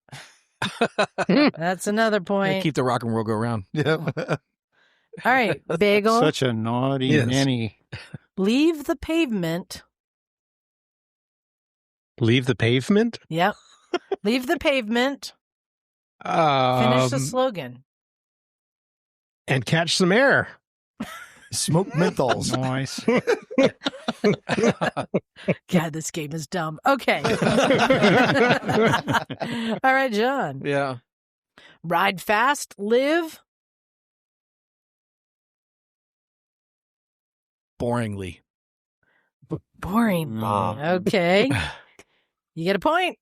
That's another point. Keep the rock and roll go around. Yep. All right, Bagel. Such a naughty nanny. Leave the pavement. Leave the pavement? Yep. Leave the pavement. Finish the slogan. And catch some air. Smoke menthols. Nice. God, this game is dumb. Okay. All right, John. Yeah. Ride fast, live. Boringly. Boring. Okay. You get a point.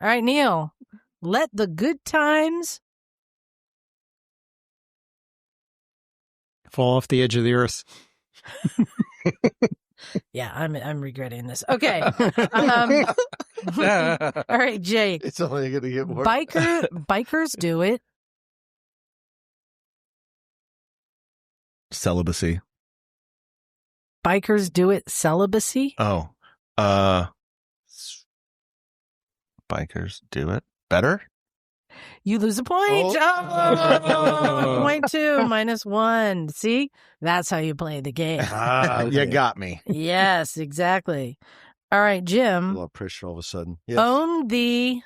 All right, Neal. Let the good times. Fall off the edge of the earth. Yeah, I'm regretting this. Okay. All right, Jake. It's only going to get worse. Bikers do it. Celibacy. Bikers do it. Celibacy. Oh. Bikers do it better? You lose a point. Oh. Point 2, -1. See? That's how you play the game. You got me. Yes, exactly. All right, A Jim. lot of pressure all of a sudden. Yes. Own the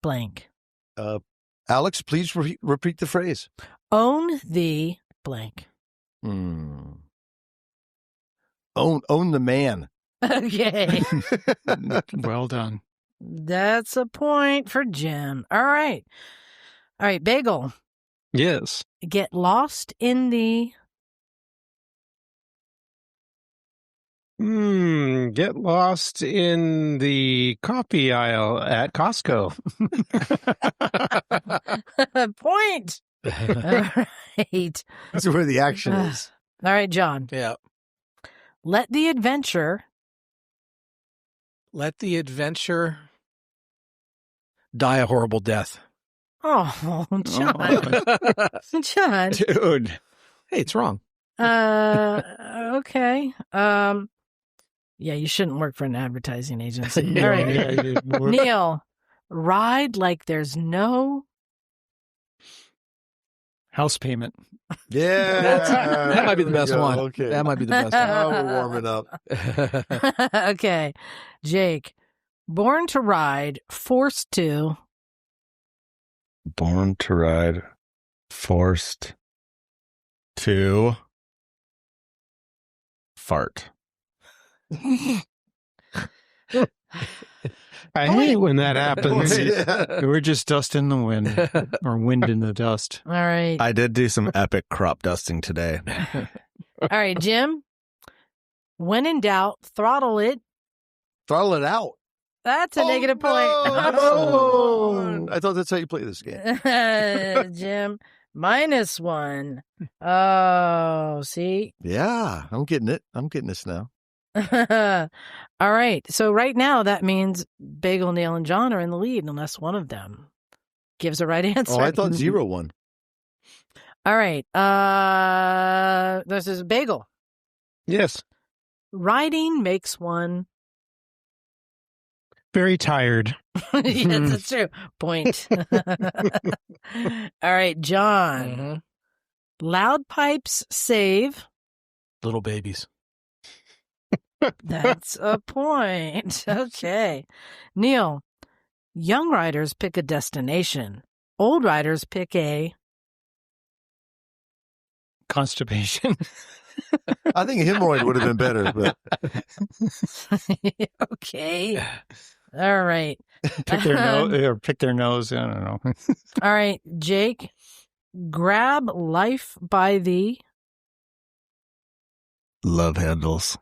blank. Alex, please repeat the phrase. Own the blank. Own the man. Okay. Well done. That's a point for Jim. All right. All right, Bagel. Yes. Get lost in the... Get lost in the coffee aisle at Costco. Point. All right. That's where the action is. All right, John. Yeah. Let the adventure die a horrible death. Oh, John. John. Dude. Hey, it's wrong. Okay. Yeah, you shouldn't work for an advertising agency. All right. Neal, ride like there's no House payment. Yeah. That might be the best one. Okay. That might be the best one. Now we're warming up. Okay. Jake, born to ride, forced to. Born to ride, forced to fart. I hate when that happens. Yeah. We're just dust in the wind, or wind in the dust. All right. I did do some epic crop dusting today. All right, Jim. When in doubt, throttle it. Throttle it out. That's a negative point. No. I thought that's how you play this game. Jim, -1. Oh, see? Yeah, I'm getting it. I'm getting this now. All right. So right now, that means Bagel, Neal, and John are in the lead unless one of them gives a right answer. Oh, I thought 0-1. All right. This is Bagel. Yes. Riding makes one. Very tired. Yes, that's true. Point. All right, John. Mm-hmm. Loud pipes save. Little babies. That's a point. Okay. Neal, young riders pick a destination. Old riders pick a... Constipation. I think a hemorrhoid would have been better, but Okay. All right. Pick their nose, or pick their nose. I don't know. All right, Jake. Grab life by the... Love handles.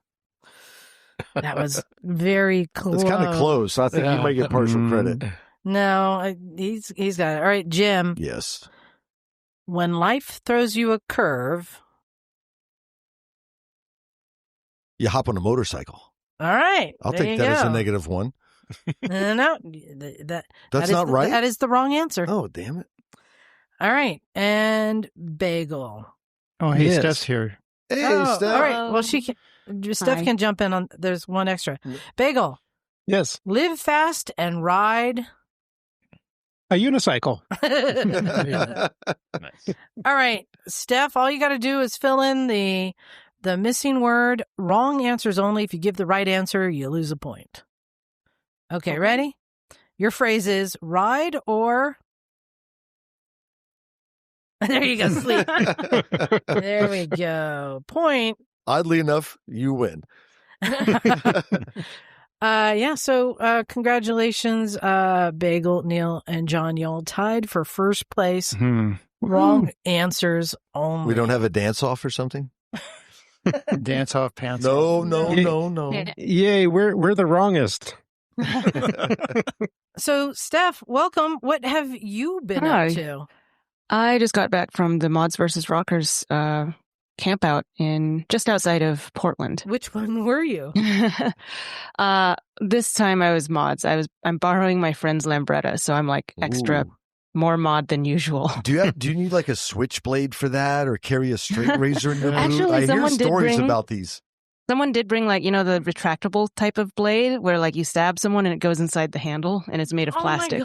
That was very close. it's kind of close. I think you might get partial credit. No, he's got it. All right, Jim. Yes. When life throws you a curve... You hop on a motorcycle. All right. I'll there take you that as a go. -1. No, That's not right? That is the wrong answer. Oh, damn it. All right. And Bagel. Oh, hey, Yes. Steph's here. Hey, Oh, Steph. all right. Well, Steph Hi. can jump in on. There's one extra. Bagel. Yes. Live fast and ride. A unicycle. All right, Steph. All you got to do is fill in the missing word. Wrong answers only. If you give the right answer, you lose a point. Okay, ready? Your phrase is ride or There you go, sleep. There we go. Point. Oddly enough, you win. So congratulations, Bagel, Neal, and John. Y'all tied for first place. Wrong answers only. We don't have a dance-off or something? Dance-off pants. No. Yay, we're the wrongest. So, Steph, welcome. What have you been up to? I just got back from the Mods versus Rockers camp out in just outside of Portland. Which one were you? This time I was Mods. I'm borrowing my friend's Lambretta, so I'm like extra more mod than usual. Do you need like a switchblade for that, or carry a straight razor in your boot? Actually, I hear stories about these. Someone did bring the retractable type of blade where you stab someone and it goes inside the handle and it's made of plastic.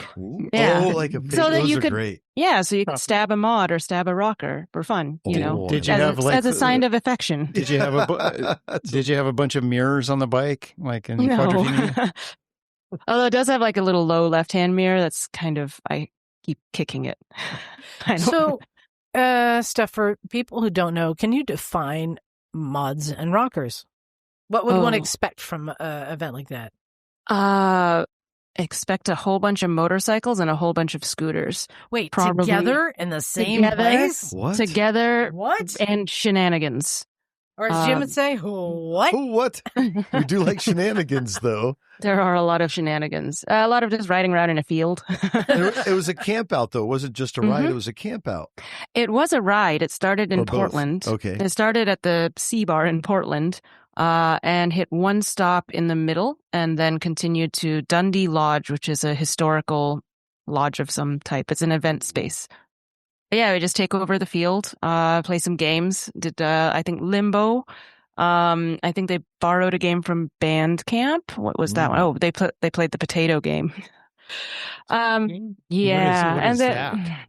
Yeah. Like a fish. So that Those you are could, great. Yeah, so you could stab a mod or stab a rocker for fun, Did you have as a sign of affection. Did you have a bunch of mirrors on the bike in No. Although it does have a little low left-hand mirror that's I keep kicking it. So, Steph, for people who don't know, can you define mods and rockers? What would one expect from an event like that? Expect a whole bunch of motorcycles and a whole bunch of scooters. Wait, together in the same place? What? Together. What? And shenanigans. Or as Jim would say, what? What? We do like shenanigans, though. There are a lot of shenanigans. A lot of just riding around in a field. It was a camp out, though. It wasn't just a ride. It was a camp out. It was a ride. It started in Portland. Okay. It started at the C Bar in Portland and hit one stop in the middle and then continued to Dundee Lodge, which is a historical lodge of some type. It's an event space. Yeah, we just take over the field, play some games. Did I think Limbo? I think they borrowed a game from Band Camp. What was that one? Oh, they played the potato game. Yeah, what is that?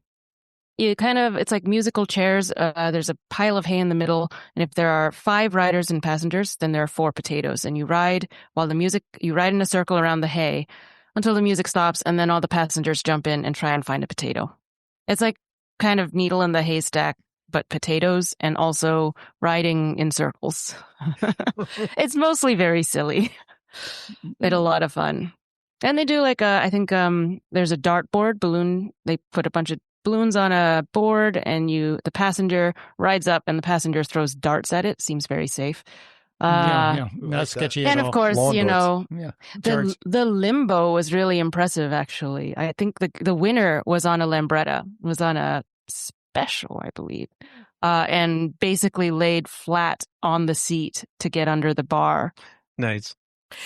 You it's like musical chairs. There's a pile of hay in the middle, and if there are 5 riders and passengers, then there are 4 potatoes, and you ride you ride in a circle around the hay until the music stops, and then all the passengers jump in and try and find a potato. It's like kind of needle in the haystack, but potatoes, and also riding in circles. It's mostly very silly, but a lot of fun. And they do I think there's a dartboard balloon. They put a bunch of balloons on a board, and the passenger rides up, and the passenger throws darts at it. Seems very safe. Not sketchy at all. And of course, darts. the Limbo was really impressive, actually. I think the winner was on a Lambretta, was on a special, I believe, and basically laid flat on the seat to get under the bar. Nice.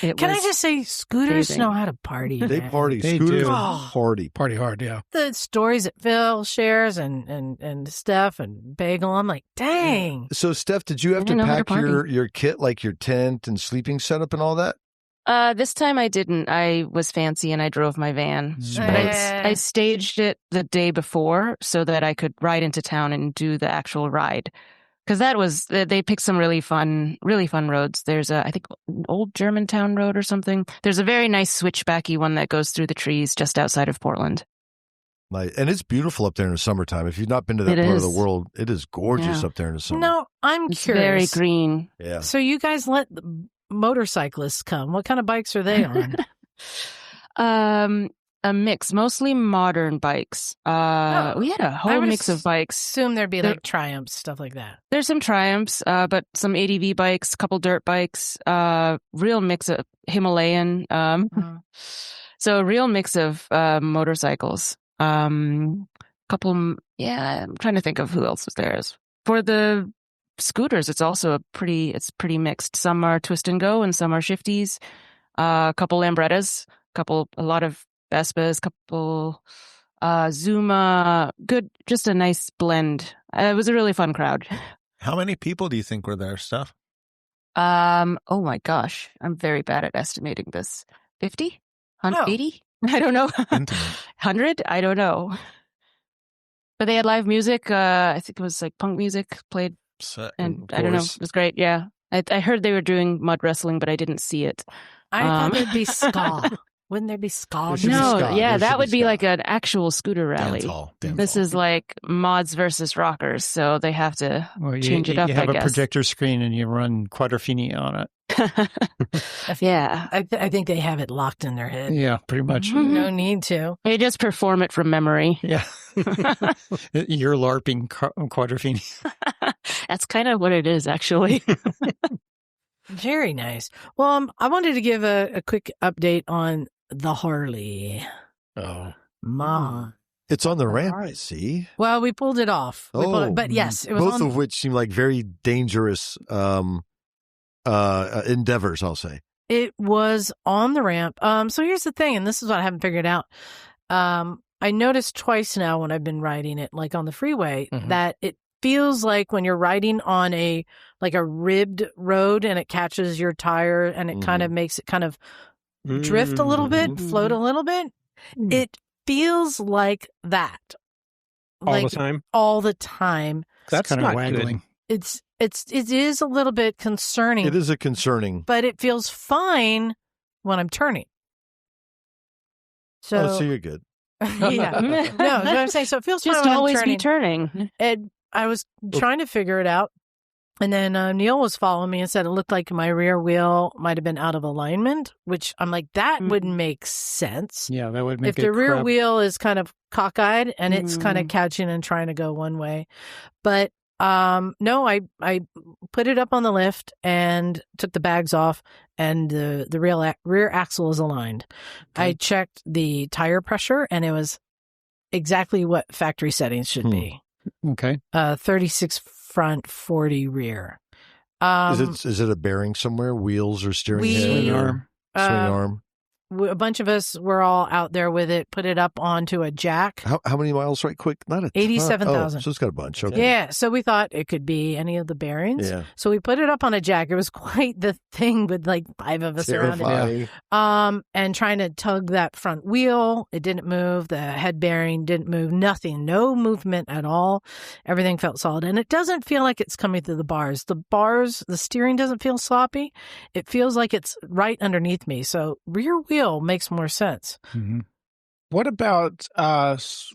Can I just say, scooters know how to party. They man. party. They Scooters do. party hard, yeah. The stories that Phil shares and Steph and Bagel, I'm like, dang. So, Steph, did you have to pack your kit, like your tent and sleeping setup and all that? This time I didn't. I was fancy and I drove my van. Smart. But I staged it the day before so that I could ride into town and do the actual ride. Because they picked some really fun roads. There's I think an old Germantown road or something. There's a very nice switchbacky one that goes through the trees just outside of Portland. And it's beautiful up there in the summertime. If you've not been to that part of the world, it is gorgeous up there in the summer. No, I'm It's curious. very green. Yeah. So you guys let the motorcyclists come. What kind of bikes are they on? A mix, mostly modern bikes. We had a whole mix of bikes. Assume there'd be Triumphs, stuff like that. There's some Triumphs, but some ADV bikes, couple dirt bikes, real mix of Himalayan. So a real mix of motorcycles. Couple, I'm trying to think of who else was there. For the scooters, it's also pretty mixed. Some are twist and go, and some are shifties. A couple Lambrettas, a lot of Vespas, couple Zuma, good, just a nice blend. It was a really fun crowd. How many people do you think were there, Steph? Oh my gosh, I'm very bad at estimating this. 50? 80? I don't know. 100? I don't know. But they had live music. I think it was punk music played. And I don't know. It was great. Yeah. I heard they were doing mud wrestling, but I didn't see it. I thought it'd be ska. Wouldn't there be ska? There should be No, ska. yeah, There that should would be be ska. like an actual scooter rally. Dance This hall. is like mods versus rockers, so they have to Well, change it up, you have I a guess. projector screen and you run Quadrophenia on it. Yeah. I think they have it locked in their head. Yeah, pretty much. No need to. They just perform it from memory. Yeah. You're LARPing Quadrophenia. That's kind of what it is, actually. Very nice. Well, I wanted to give a quick update on the Harley. Oh. Ma. It's on the ramp, I see. Well, we pulled it off. We pulled Oh. it, but yes, it was Both on. of which seem like very dangerous endeavors, I'll say. It was on the ramp. So here's the thing, and this is what I haven't figured out. I noticed twice now when I've been riding it, like on the freeway, that it feels like when you're riding on a ribbed road and it catches your tire and it kind of makes it kind of drift a little bit, float a little bit. It feels like that. All the time? All the time. That's kind of not waggling. good. It is a little bit concerning. It is a concerning. But it feels fine when I'm turning. So, So you're good. yeah. No, that's what I'm saying. So it feels Just fine when I'm always be turning. turning. And I was trying to figure it out. And then Neal was following me and said it looked like my rear wheel might have been out of alignment, which I'm like, that wouldn't make sense. Yeah, that would make If it the rear crap. wheel is kind of cockeyed and it's kind of catching and trying to go one way. But no, I put it up on the lift and took the bags off, and the rear axle is aligned. I checked the tire pressure and it was exactly what factory settings should be. Okay. 36 front, 40 rear. Is it a bearing somewhere? Wheels or steering head? Swing or arm. Swing arm. A bunch of us were all out there with it, put it up onto a jack. How many miles right quick? Not a ton. 87,000. Oh, so it's got a bunch. Okay. Yeah, so we thought it could be any of the bearings. Yeah. So we put it up on a jack. It was quite the thing with like 5 of us around it. Terrifying. And trying to tug that front wheel. It didn't move. The head bearing didn't move. Nothing. No movement at all. Everything felt solid. And it doesn't feel like it's coming through the bars. The steering doesn't feel sloppy. It feels like it's right underneath me. So rear wheel makes more sense. Mm-hmm. What about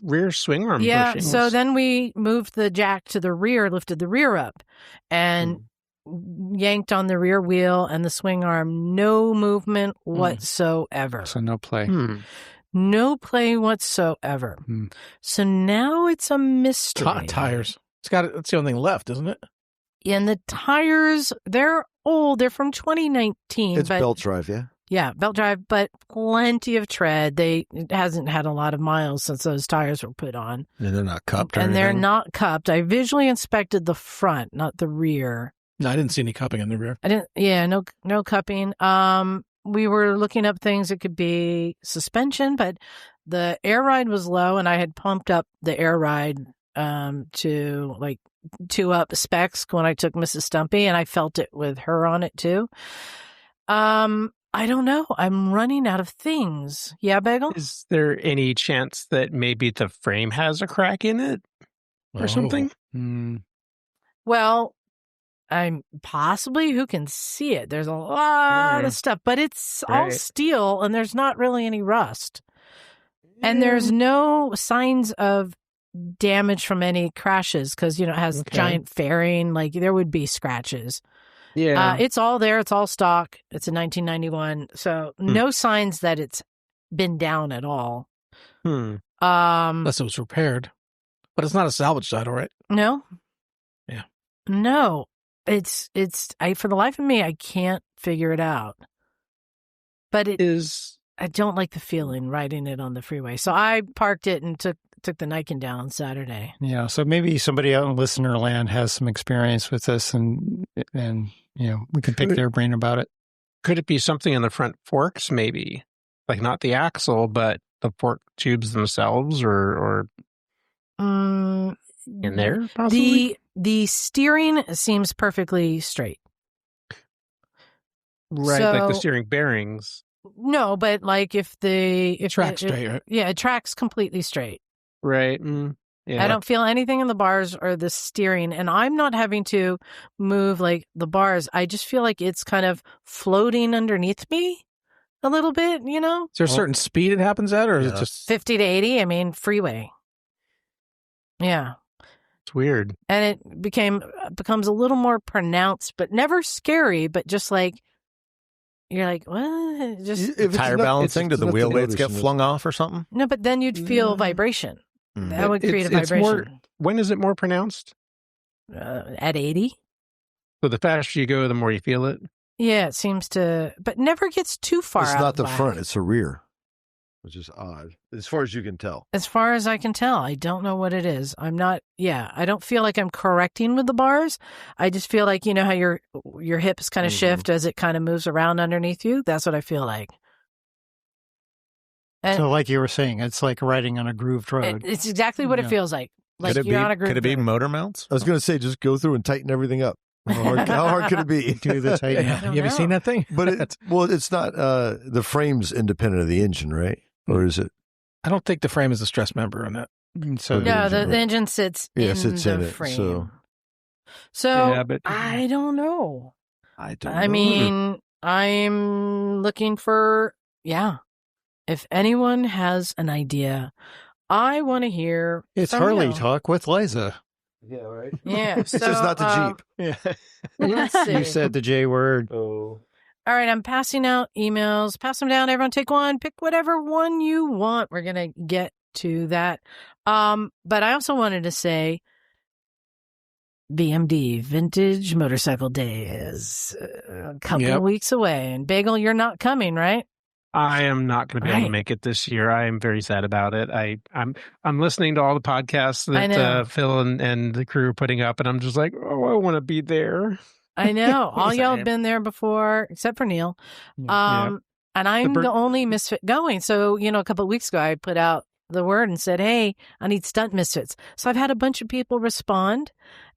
rear swing arm Yeah, bushings? so then we moved the jack to the rear, lifted the rear up, and yanked on the rear wheel and the swing arm. No movement whatsoever. So no play. No play whatsoever. So now it's a mystery. Tires. That's the only thing left, isn't it? And the tires, they're old. They're from 2019. It's but belt drive, yeah. Yeah, belt drive, but plenty of tread. It hasn't had a lot of miles since those tires were put on. And they're not cupped or And they're anything? not cupped. I visually inspected the front, not the rear. No, I didn't see any cupping in the rear. I didn't. Yeah, no cupping. We were looking up things. It could be suspension, but the air ride was low, and I had pumped up the air ride to like 2 up specs when I took Mrs. Stumpy, and I felt it with her on it too. I don't know. I'm running out of things. Yeah, Bagel? Is there any chance that maybe the frame has a crack in it or something? Well, I'm possibly, who can see it? There's a lot of stuff, but it's all steel and there's not really any rust. And there's no signs of damage from any crashes because, it has giant fairing. Like there would be scratches. Yeah. It's all there. It's all stock. It's a 1991. So no signs that it's been down at all. Unless it was repaired. But it's not a salvage title, right? No. Yeah. No. It's for the life of me, I can't figure it out. But I don't like the feeling riding it on the freeway. So I parked it and took the Nikon down Saturday. Yeah, so maybe somebody out in listener land has some experience with this, and we could pick their brain about it. Could it be something in the front forks, maybe? Like not the axle, but the fork tubes themselves, or in there, possibly? The steering seems perfectly straight. Right, like the steering bearings. No, but like if tracks straight, right? Yeah, it tracks completely straight. Right. Yeah. I don't feel anything in the bars or the steering, and I'm not having to move like the bars. I just feel like it's kind of floating underneath me. a little bit, you know. Is there a certain speed it happens at, or is it just 50 to 80? I mean, freeway. Yeah. It's weird. And it becomes a little more pronounced, but never scary, but just like, you're like, what? Just If it's Tire enough- balancing, it's do the enough wheel to weights get notice, flung off or something? no, but then you'd feel vibration. That would create a It's vibration. more, when is it more pronounced? At 80? So the faster you go, the more you feel it. Yeah, it seems to, but never gets too far It's out not of the whack. front; it's the rear, which is odd, as far as you can tell. As far as I can tell, I don't know what it is. I don't feel like I'm correcting with the bars. I just feel like, you know how your hips kind of shift as it kind of moves around underneath you? That's what I feel like. And So like you were saying, it's like riding on a grooved road. it's exactly what it feels like. Like Could it you're be, on a group. could it be motor mounts? I was going to say, just go through and tighten everything up. How hard could it be? Do the tighten. I don't you ever know. seen that thing? But it's not. The frame's independent of the engine, right? Or is it? I don't think the frame is a stress member on that. So No, the right. engine sits in sits the in it, frame. so- Yeah, but- I don't know. I don't. I mean, I'm looking for, if anyone has an idea, I want to hear. it's from Harley you. talk with Liza. yeah, right. Yeah. It's just not the Jeep. Yeah. Let's see. You said the J word. Oh, All right, I'm passing out emails. Pass them down. Everyone take one. Pick whatever one you want. We're going to get to that. But I also wanted to say VMD, Vintage Motorcycle Day, is a couple of weeks away. And Bagel, you're not coming, right? I am not going to be able Right. to make it this year. I am very sad about it. I'm listening to all the podcasts I know. that Phil and the crew are putting up, and I'm just like, oh, I want to be there. I know. All Yes, I y'all am. have been there before, except for Neal. Yeah. And I'm The the only misfit going. So, a couple of weeks ago, I put out the word and said, hey, I need stunt misfits. So I've had a bunch of people respond,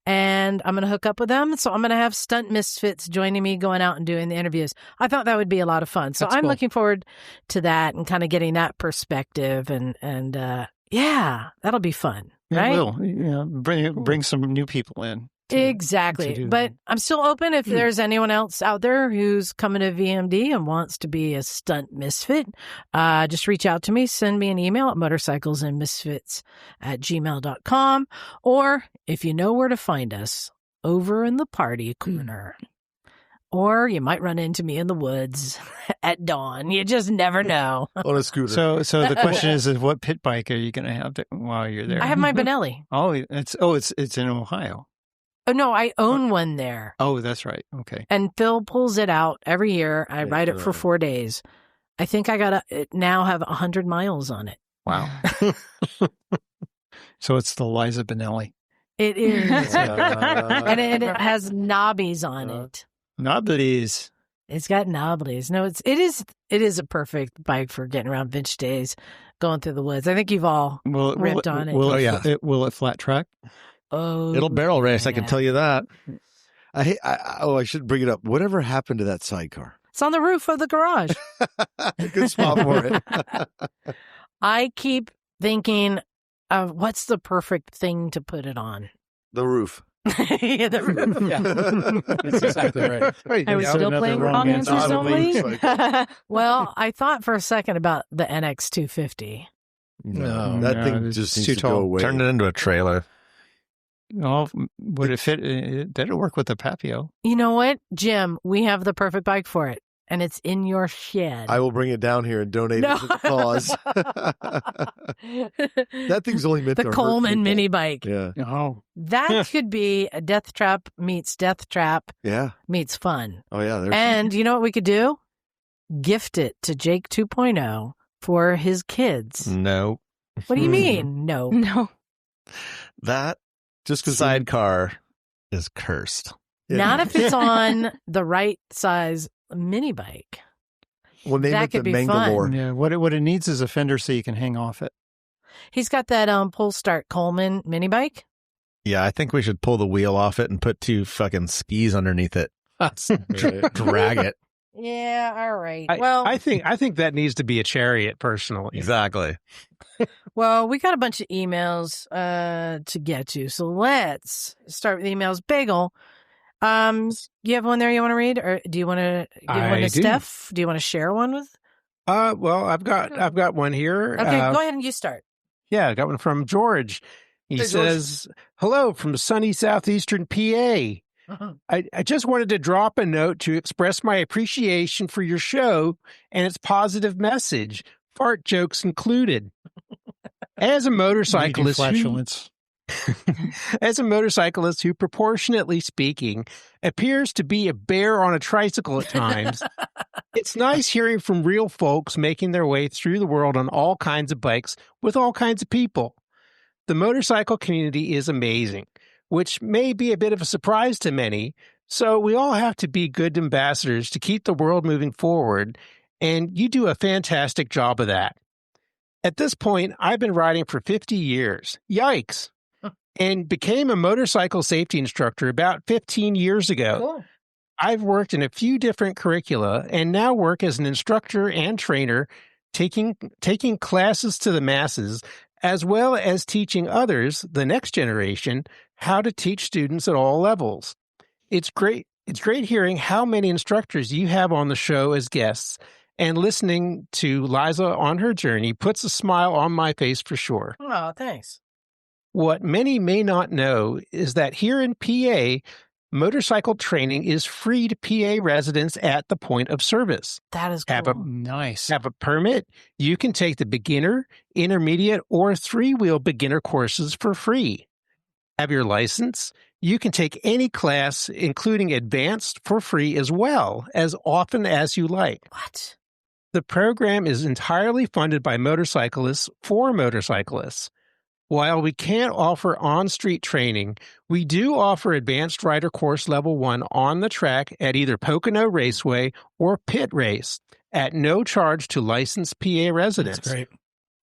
and I'm going to hook up with them. So I'm going to have stunt misfits joining me, going out and doing the interviews. I thought that would be a lot of fun. So That's I'm cool. looking forward to that and kind of getting that perspective. And that'll be fun. Right? It will. Yeah, bring some new people in. Exactly. do But that. I'm still open if there's anyone else out there who's coming to VMD and wants to be a stunt misfit. Just reach out to me. Send me an email at motorcyclesandmisfits@gmail.com. Or if you know where to find us, over in the party corner. Or you might run into me in the woods at dawn. You just never know. on a scooter. So the question is what pit bike are you going to have while you're there? I have my Benelli. It's in Ohio. Oh, no, I own one there. Oh, that's right. Okay. And Phil pulls it out every year. I Yeah, ride it for right. 4 days. I think I now have 100 miles on it. Wow. So it's the Liza Benelli. It is. Uh, And it has knobbies on it. Nobodies. It's got knobbies. No, it is a perfect bike for getting around vintage days, going through the woods. I think you've all ripped on it. Will it flat track? It'll barrel race, I can tell you that. I should bring it up. Whatever happened to that sidecar? It's on the roof of the garage. Good spot for it. I keep thinking of what's the perfect thing to put it on. The roof. Yeah, the roof. That's exactly right. Are we still Another playing wrong wrong answer. answers Probably. only? Well, I thought for a second about the NX 250. No, No, that no, thing it's just too needs to tall. go away. Turn it into a trailer. Oh, would it fit? Did it work with the Papeo? You know what, Jim? We have the perfect bike for it, and it's in your shed. I will bring it down here and donate it to the cause. That thing's only meant to the hurt Coleman people. mini bike. Yeah, Oh, That could be a death trap meets death trap yeah. meets fun. Oh yeah. There's And you know what we could do? Gift it to Jake 2.0 for his kids. No. What do you mean? No. No. That just because sidecar is cursed. Not if it's on the right size mini bike. We'll name that it the could be Mangalore. yeah. What it needs is a fender so you can hang off it. He's got that Pole Start Coleman mini bike. Yeah, I think we should pull the wheel off it and put 2 fucking skis underneath it. Drag it. Yeah, all right. I think that needs to be a chariot, personally. Exactly. Well, we got a bunch of emails to get to, so let's start with emails. Bagel, you have one there you want to read, or do you want to give one I to do. Steph? Do you want to share one with Well, I've got one here. Okay, go ahead and you start. Yeah, I got one from George. He says, "Hello from sunny southeastern PA. I just wanted to drop a note to express my appreciation for your show and its positive message, fart jokes included. As a motorcyclist who, proportionately speaking, appears to be a bear on a tricycle at times, it's nice hearing from real folks making their way through the world on all kinds of bikes with all kinds of people. The motorcycle community is amazing, which may be a bit of a surprise to many, so we all have to be good ambassadors to keep the world moving forward, and you do a fantastic job of that. At this point, I've been riding for 50 years. Yikes! And became a motorcycle safety instructor about 15 years ago. Cool. I've worked in a few different curricula and now work as an instructor and trainer, taking classes to the masses, as well as teaching others, the next generation, how to teach students at all levels. It's great hearing how many instructors you have on the show as guests, and listening to Liza on her journey puts a smile on my face for sure. Oh, thanks. What many may not know is that here in PA, motorcycle training is free to PA residents at the point of service. That is cool. Nice. Have a permit, you can take the beginner, intermediate, or three-wheel beginner courses for free. Have your license, you can take any class, including advanced, for free as well, as often as you like. What? The program is entirely funded by motorcyclists for motorcyclists. While we can't offer on-street training, we do offer Advanced Rider Course Level 1 on the track at either Pocono Raceway or Pit Race at no charge to licensed PA residents. That's great.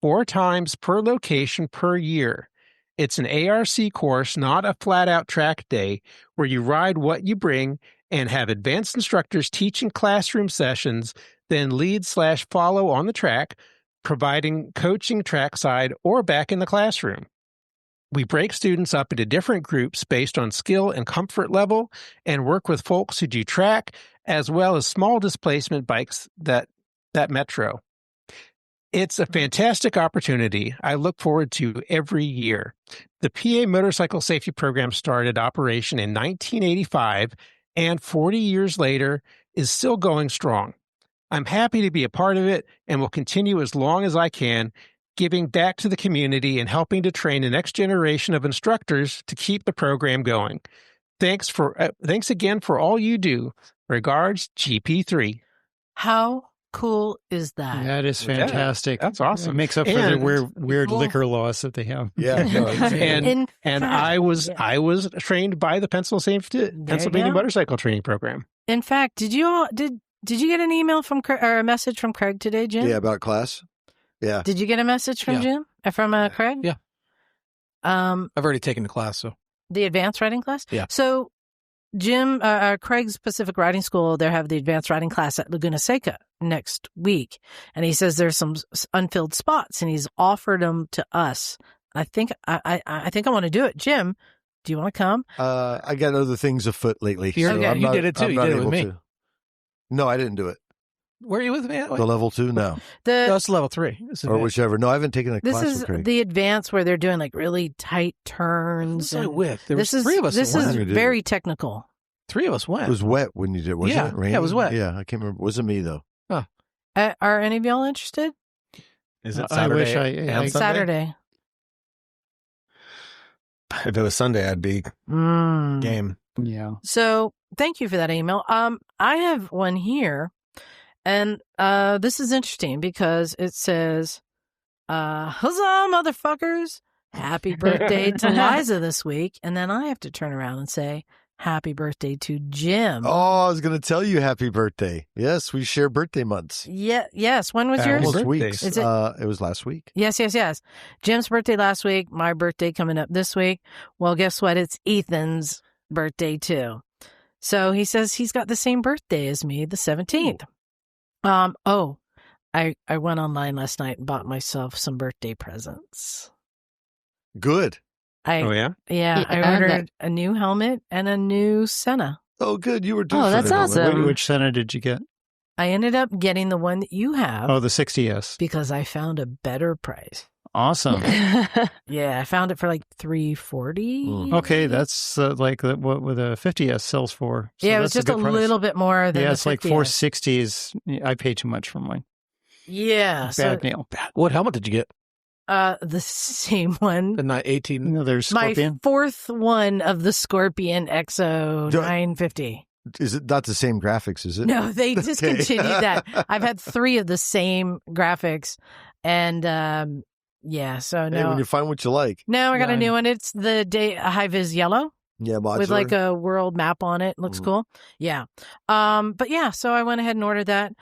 4 times per location per year. It's an ARC course, not a flat-out track day, where you ride what you bring and have advanced instructors teaching classroom sessions, then lead/follow on the track, providing coaching trackside or back in the classroom. We break students up into different groups based on skill and comfort level and work with folks who do track as well as small displacement bikes that metro. It's a fantastic opportunity I look forward to every year. The PA Motorcycle Safety Program started operation in 1985 and 40 years later is still going strong. I'm happy to be a part of it and will continue as long as I can, giving back to the community and helping to train the next generation of instructors to keep the program going. Thanks again for all you do. Regards, GP3. How cool is that? That is fantastic. Yeah, that's awesome. It makes up for the weird liquor laws that they have. Yeah. No, and I was trained by the Pennsylvania Motorcycle Training Program. In fact, did you get an email from or a message from Craig today, Jim? Yeah, about class. Yeah. Did you get a message from Jim? From Craig? Yeah. I've already taken the class, so. The advanced riding class? Yeah. So Craig's Pacific Riding School, they have the advanced riding class at Laguna Seca next week. And he says there's some unfilled spots and he's offered them to us. I think I want to do it. Jim, do you want to come? I got other things afoot lately. You did it too. You did it with me. No, I didn't do it. Where are you with me? The level 2? No. No, it's level 3. Or whichever. No, I haven't taken a class. This is the advanced where they're doing like really tight turns. There was 3 of us. This is very technical. 3 of us went. It was wet when you did it, wasn't it? Raining? Yeah, it was wet. Yeah, I can't remember. It wasn't me, though. Oh. Are any of y'all interested? Is it Saturday? I wish Saturday. If it was Sunday, I'd be game. Yeah. So thank you for that email. I have one here, and this is interesting because it says, "Huzzah, motherfuckers! Happy birthday to Liza this week," and then I have to turn around and say, "Happy birthday to Jim." Oh, I was going to tell you happy birthday. Yes, we share birthday months. Yeah. Yes. When was yours? Almost weeks. Is it? It was last week. Yes. Jim's birthday last week. My birthday coming up this week. Well, guess what? It's Ethan's birthday too. So he says he's got the same birthday as me, the 17th. I went online last night and bought myself some birthday presents. Good. Yeah, I ordered a new helmet and a new Senna. Oh, good. You were due Oh, for that's the awesome. Which Senna did you get? I ended up getting the one that you have. Oh, the 60S. Because I found a better price. Awesome. Yeah, I found it for like $340. Okay, that's like what a 50S sells for. So yeah, it was just a little bit more than yeah, the it's like 50S. $460s. I paid too much for mine. Yeah. Bad Neal. What helmet did you get? The same one. The 18. No, there's Scorpion. My fourth one of the Scorpion XO 950. Is it not the same graphics, is it? No, they discontinued that. I've had 3 of the same graphics. And yeah, so no. Hey, when you find what you like. No, I got a new one. It's the high-vis yellow. Yeah, modular. With like a world map on it. Looks cool. Yeah. But yeah, so I went ahead and ordered that.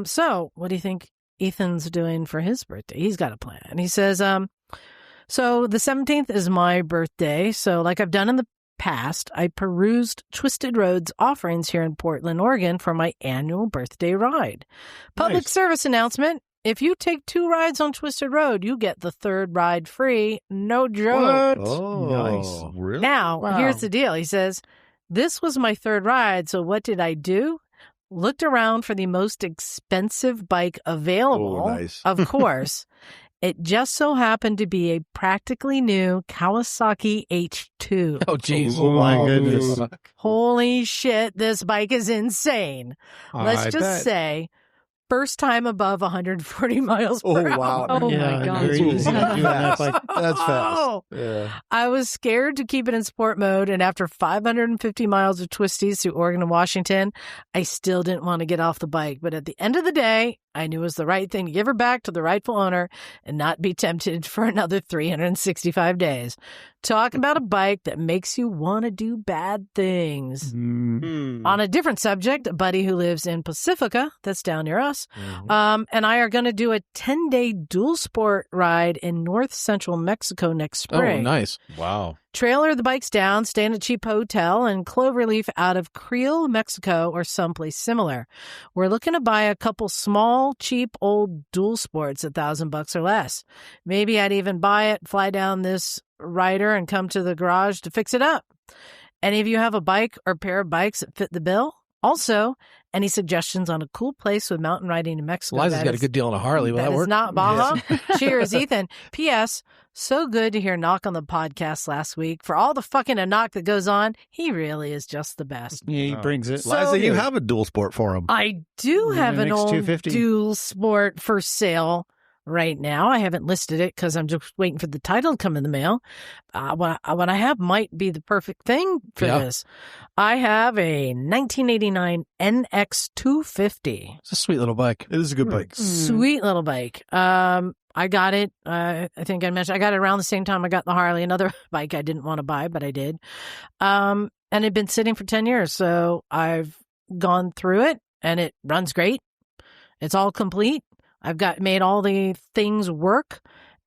So what do you think Ethan's doing for his birthday? He's got a plan. He says, so the 17th is my birthday. So like I've done in the past, I perused Twisted Road's offerings here in Portland, Oregon for my annual birthday ride. Public service announcement. If you take 2 rides on Twisted Road, you get the 3rd ride free. No joke. What? Oh, Nice. Really? Now, Wow. here's the deal. He says, this was my 3rd ride. So what did I do? Looked around for the most expensive bike available. Oh, nice. Of course. It just so happened to be a practically new Kawasaki H2. Oh, jeez. Oh, my goodness. Holy shit, this bike is insane. Let's I just bet. say, first time above 140 miles per Oh, hour. wow. Oh Yeah, my God. very easy to do on that bike. That's fast. Oh. Yeah. I was scared to keep it in sport mode, and after 550 miles of twisties through Oregon and Washington, I still didn't want to get off the bike. But at the end of the day, I knew it was the right thing to give her back to the rightful owner and not be tempted for another 365 days. Talk about a bike that makes you want to do bad things. On a different subject, a buddy who lives in Pacifica, that's down near us, and I are going to do a 10-day dual sport ride in north central Mexico next spring. Oh, nice. Wow. Trailer the bikes down, stay in a cheap hotel in Cloverleaf out of Creel, Mexico, or someplace similar. We're looking to buy a couple small, cheap, old dual sports, $1,000 or less. Maybe I'd even buy it, fly down this rider, and come to the garage to fix it up. Any of you have a bike or pair of bikes that fit the bill? Also, any suggestions on a cool place with mountain riding in Mexico? Liza's got a good deal on a Harley. Will that That is work? not Baja. Cheers, Ethan. P.S. So good to hear Knock on the podcast last week. For all the fucking a knock that goes on, he really is just the best. Yeah, he brings it. Liza, you have a dual sport for him. I do have an Next old 250. dual sport for sale right now. I haven't listed it because I'm just waiting for the title to come in the mail. What I have might be the perfect thing for this. I have a 1989 NX250. It's a sweet little bike. It is a good bike. Sweet little bike. I got it. I think I mentioned I got it around the same time I got the Harley, another bike I didn't want to buy, but I did. And it'd been sitting for 10 years. So I've gone through it and it runs great. It's all complete. I've made all the things work.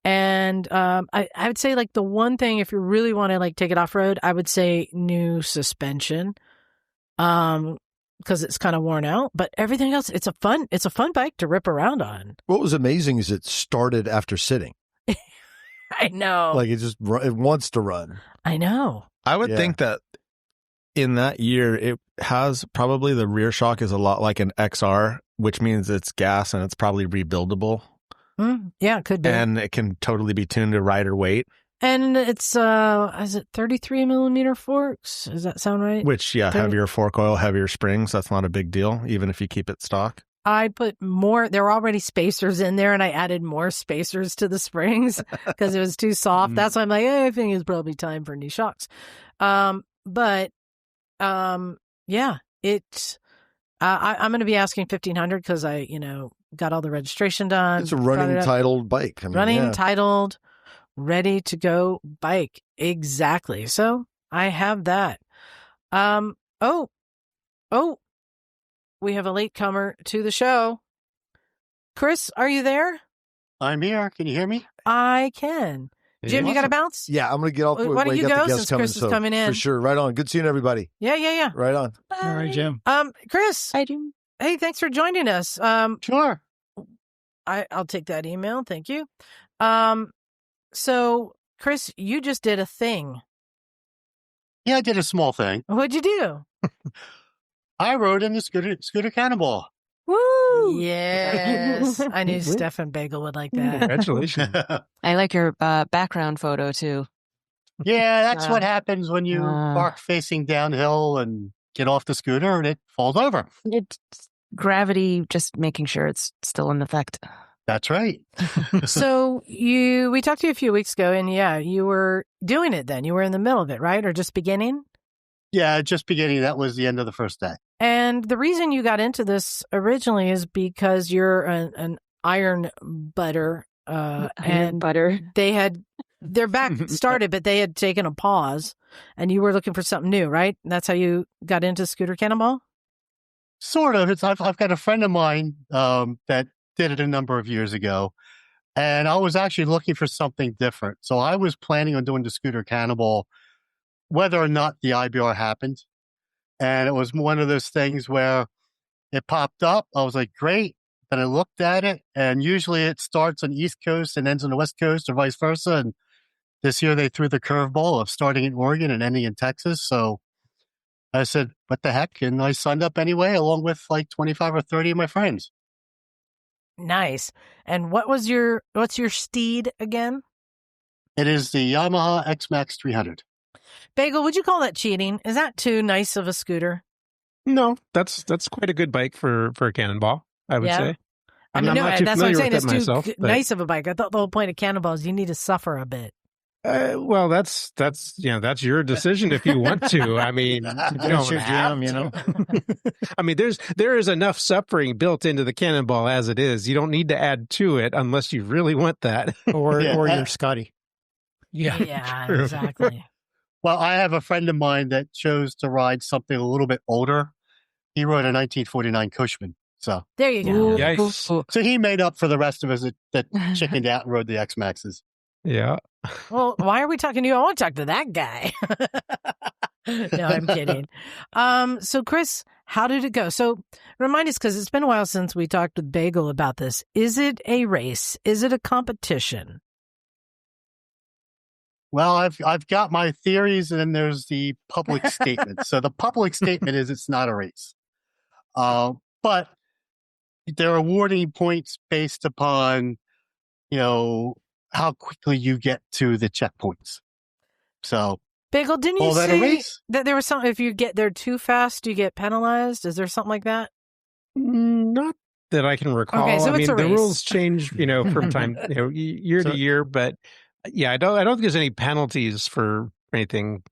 And I would say like the one thing, if you really want to like take it off road, I would say new suspension. Because it's kind of worn out, but everything else, it's a fun bike to rip around on. What was amazing is it started after sitting. I know. Like it wants to run. I know. I would think that in that year, it has probably the rear shock is a lot like an XR, which means it's gas and it's probably rebuildable. Yeah, it could be. And it can totally be tuned to rider weight. And it's, is it 33 millimeter forks? Does that sound right? Which, heavier fork oil, heavier springs. That's not a big deal, even if you keep it stock. I put more, there were already spacers in there, and I added more spacers to the springs because it was too soft. That's why I'm like, I think it's probably time for new shocks. I'm going to be asking $1,500 because I, got all the registration done. It's a running titled bike. I mean, titled, ready to go bike. Exactly. So I have that. We have a latecomer to the show. Chris, are you there? I'm here. Can you hear me? I can. Jim, you got to bounce? Yeah, I'm going to get off. Why don't you go since Chris is coming in? For sure. Right on. Good seeing everybody. Yeah. Right on. Bye. All right, Jim. Chris. Hi, Jim. Hey, thanks for joining us. Sure. I'll take that email. Thank you. So, Chris, you just did a thing. Yeah, I did a small thing. What'd you do? I rode in the scooter Cannonball. Woo! Yes. I knew Stefan Bagel would like that. Congratulations. I like your background photo too. Yeah, that's what happens when you park facing downhill and get off the scooter and it falls over. It's gravity, just making sure it's still in effect. That's right. So we talked to you a few weeks ago, and yeah, you were doing it then. You were in the middle of it, right? Or just beginning? Yeah, just beginning. That was the end of the first day. And the reason you got into this originally is because you're an iron butter. And butter. Their back started, but they had taken a pause, and you were looking for something new, right? That's how you got into Scooter Cannonball? Sort of. I've got a friend of mine that did it a number of years ago, and I was actually looking for something different. So I was planning on doing the Scooter Cannonball, whether or not the IBR happened. And it was one of those things where it popped up. I was like, great. Then I looked at it, and usually it starts on the East Coast and ends on the West Coast, or vice versa. And this year they threw the curveball of starting in Oregon and ending in Texas. So I said, what the heck? And I signed up anyway, along with like 25 or 30 of my friends. Nice. And what's your steed again? It is the Yamaha X-Max 300. Bagel, would you call that cheating? Is that too nice of a scooter? No, that's quite a good bike for a Cannonball, I would say. I mean, I'm not too that's what I'm familiar saying. with It's that too myself, but- nice of a bike. I thought the whole point of Cannonball is you need to suffer a bit. Well, that's your decision if you want to. I mean, you don't your have jam, to. I mean, there is enough suffering built into the Cannonball as it is. You don't need to add to it unless you really want that. or you're Scotty. Yeah, true. exactly. Well, I have a friend of mine that chose to ride something a little bit older. He rode a 1949 Cushman. So There you go. Ooh, Yikes. ooh, ooh. so he made up for the rest of us that chickened out and rode the X-Maxes. Yeah. Well, why are we talking to you? I want to talk to that guy. No, I'm kidding. So Chris, how did it go? So remind us, because it's been a while since we talked with Bagel about this. Is it a race? Is it a competition? Well, I've got my theories, and then there's the public statement. So the public statement is it's not a race, but they're awarding points based upon, how quickly you get to the checkpoints. So, Bagel, didn't you that a say race? that there was something, if you get there too fast, you get penalized? Is there something like that? Not that I can recall. Okay, so I it's mean, a the race. rules change, from time, year to year. But yeah, I don't think there's any penalties for anything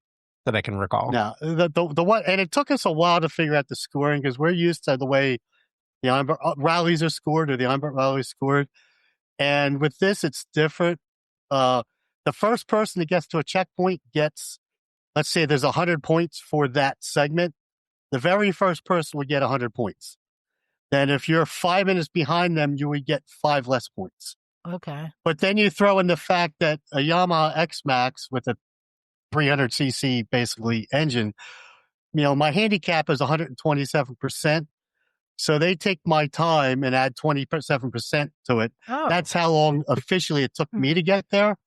that I can recall. now the one, and it took us a while to figure out the scoring because we're used to the way the Ironburn rallies are scored or the Ironburn rally is scored. And with this, it's different. The first person that gets to a checkpoint gets, let's say there's 100 points for that segment. The very first person would get 100 points. Then if you're 5 minutes behind them, you would get 5 less points. Okay. But then you throw in the fact that a Yamaha X-Max with a 300cc basically engine, my handicap is 127%. So they take my time and add 27% to it. Oh. That's how long officially it took me to get there.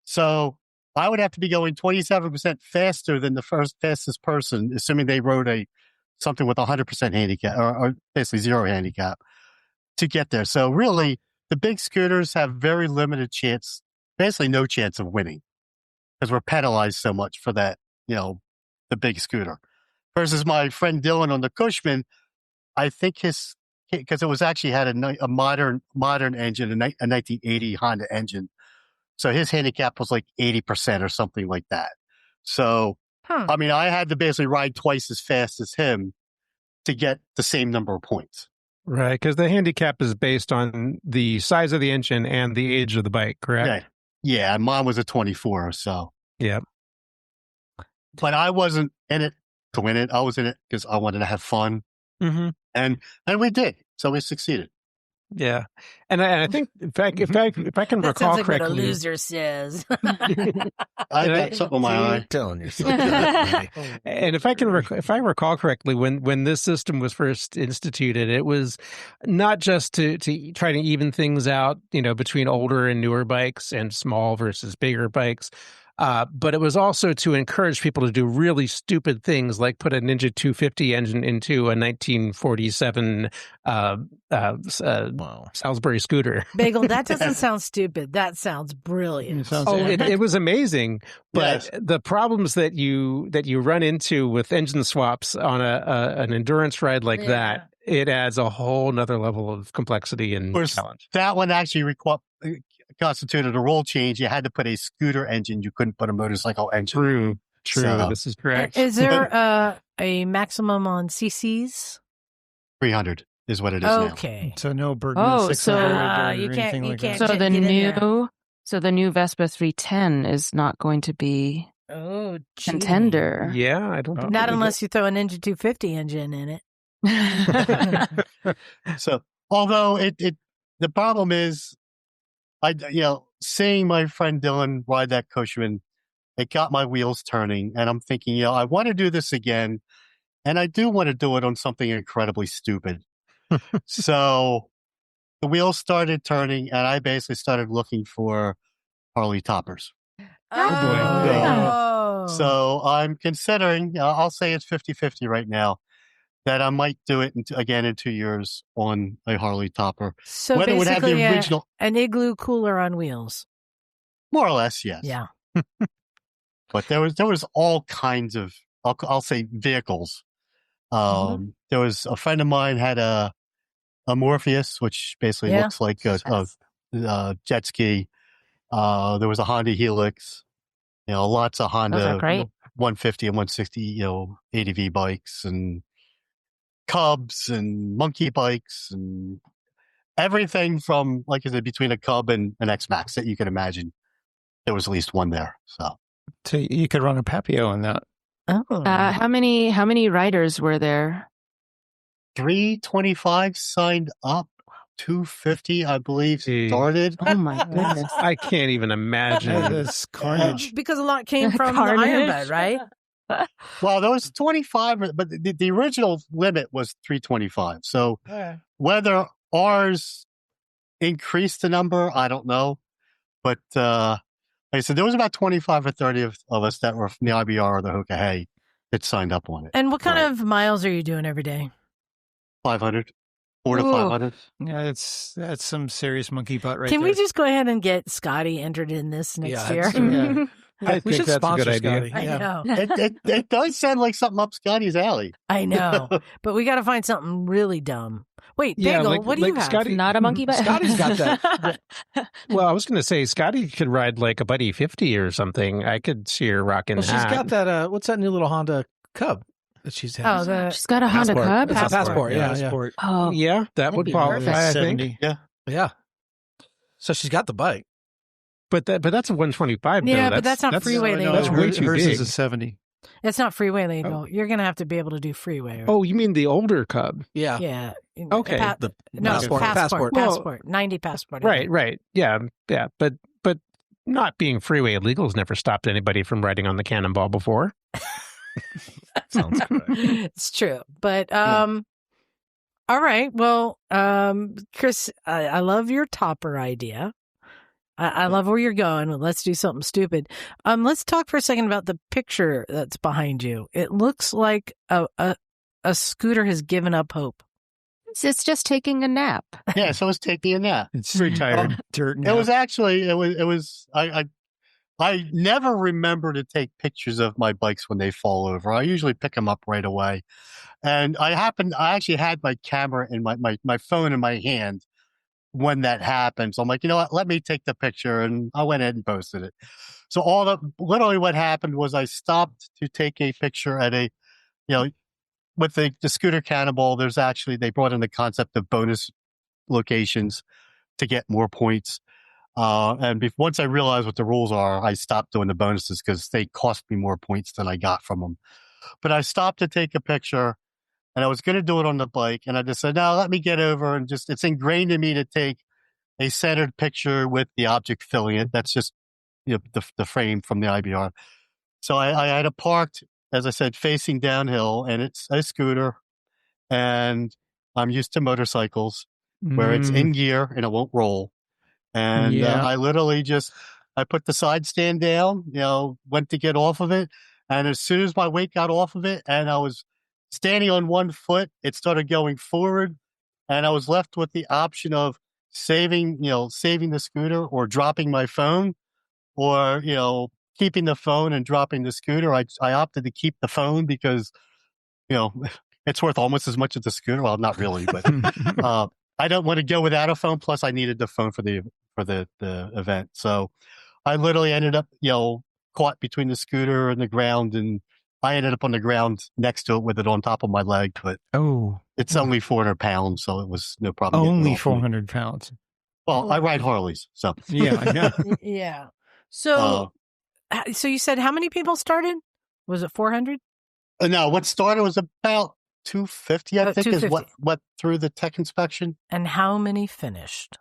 So I would have to be going 27% faster than the first fastest person, assuming they rode something with 100% handicap or basically zero handicap to get there. So really, the big scooters have very limited chance, basically no chance of winning because we're penalized so much for that, the big scooter. Versus my friend Dylan on the Cushman, I think because it was actually had a modern engine, a 1980 Honda engine. So his handicap was like 80% or something like that. So, I mean, I had to basically ride twice as fast as him to get the same number of points. Right, because the handicap is based on the size of the engine and the age of the bike, correct? Yeah, mine was a 24 or so. Yep. But I wasn't in it to win it. I was in it because I wanted to have fun. Mm-hmm. And we did. So we succeeded. Yeah, and I think if I can That recall sounds like correctly, what a loser says. I got something in my eye. Telling yourself that, buddy. and if I recall correctly, when this system was first instituted, it was not just to try to even things out, between older and newer bikes and small versus bigger bikes. But it was also to encourage people to do really stupid things like put a Ninja 250 engine into a 1947 Salisbury scooter. Bagel, that doesn't sound stupid. That sounds brilliant. It was amazing. But Yes. the problems that you run into with engine swaps on an endurance ride like that, it adds a whole nother level of complexity and challenge. That one actually constituted a rule change. You had to put a scooter engine. You couldn't put a motorcycle engine. True. So, This is correct. Is there a maximum on CCs? 300 is what it is now. Okay. So no Bergman 600 or you anything can't- you like can't that. So get in there. the new Vespa 310 is not going to be Oh, cheating. contender. Yeah, I don't think Not unless you throw a Ninja 250 engine in it. So, although the problem is, seeing my friend Dylan ride that Cushman, it got my wheels turning, and I'm thinking, I want to do this again, and I do want to do it on something incredibly stupid. So the wheels started turning, and I basically started looking for Harley toppers. Oh. So I'm considering, I'll say it's 50-50 right now, that I might do it again in 2 years on a Harley topper. So Whether it would have the basically original, an igloo cooler on wheels. more or less, yes. Yeah. But there was all kinds of, I'll say, vehicles. There was a friend of mine had a Morpheus, which basically looks like a jet ski. There was a Honda Helix. Lots of Honda. Those are great. 150 and 160, ADV bikes and Cubs and monkey bikes and everything from, like I said, between a Cub and an X-Max that you can imagine. There was at least one there. So you could run a Papeo in that. Oh. How many riders were there? 325 signed up. 250, I believe, started. Oh my goodness! I can't even imagine. This carnage. Because a lot came from the Carnage. Iron Bed, right? Well, there was 25, but the original limit was 325. So whether ours increased the number, I don't know. But like I said, there was about 25 or 30 of us that were from the IBR or the Hoka Hey that signed up on it. And what kind of miles are you doing every day? 500. 400 to Ooh. 500. Yeah, that's some serious monkey butt right Can there. we just go ahead and get Scotty entered in this next year? Yeah. I We think should that's a sponsor good idea. Scotty. I know. It does sound like something up Scotty's alley. I know. But we got to find something really dumb. Wait, Yeah, Bagel, like- what do you like have? Scotty- Not a monkey butt. Scotty's got that. Well, I was going to say Scotty could ride like a Buddy 50 or something. I could see her rocking Well, she's that. got that. What's that new little Honda Cub that she's had? Oh, She's got a Honda Passport. Cub. It's a Passport. Yeah. Passport. Oh, Yeah, that would be qualify, I think. 70. Yeah. So she's got the bike. But that's a 125. Yeah, though. but that's not freeway legal. That's way too hers big. is a 70. It's not freeway legal. You're going to have to be able to do freeway. Oh, you mean the older Cub? Yeah. Yeah. Okay. The No, Passport. passport. Passport. 90 passport. Right. Yeah. But not being freeway illegal has never stopped anybody from riding on the Cannonball before. Sounds good. It's true. But, all right. Well, Chris, I love your topper idea. I love where you're going. Let's do something stupid. Let's talk for a second about the picture that's behind you. It looks like a scooter has given up hope. it's just taking a nap. Yeah, so I was taking a nap. It's Retired. dirt. It was actually, I never remember to take pictures of my bikes when they fall over. I usually pick them up right away. And I actually had my camera in my phone in my hand when that happened. So I'm like, you know what, let me take the picture. And I went ahead and posted it. So literally what happened was I stopped to take a picture at with the scooter Cannonball, they brought in the concept of bonus locations to get more points. And once I realized what the rules are, I stopped doing the bonuses because they cost me more points than I got from them. But I stopped to take a picture and I was going to do it on the bike. And I just said, no, let me get over and it's ingrained in me to take a centered picture with the object filling it. That's just the frame from the IBR. So I had it parked, as I said, facing downhill, and it's a scooter. And I'm used to motorcycles where it's in gear and it won't roll. And I literally I put the side stand down, went to get off of it. And as soon as my weight got off of it and I was standing on one foot, it started going forward. And I was left with the option of saving the scooter or dropping my phone or, keeping the phone and dropping the scooter. I opted to keep the phone because, it's worth almost as much as the scooter. Well, not really, but I don't want to go without a phone. Plus, I needed the phone for the event. So I literally ended up, caught between the scooter and the ground, and I ended up on the ground next to it with it on top of my leg. But it's only 400 pounds, so it was no problem. Only 400 pounds. Well, I ride Harleys, so yeah, I know. Yeah. So you said how many people started? Was it 400? No, what started was about 250, I think, 250. is what through the tech inspection. And how many finished?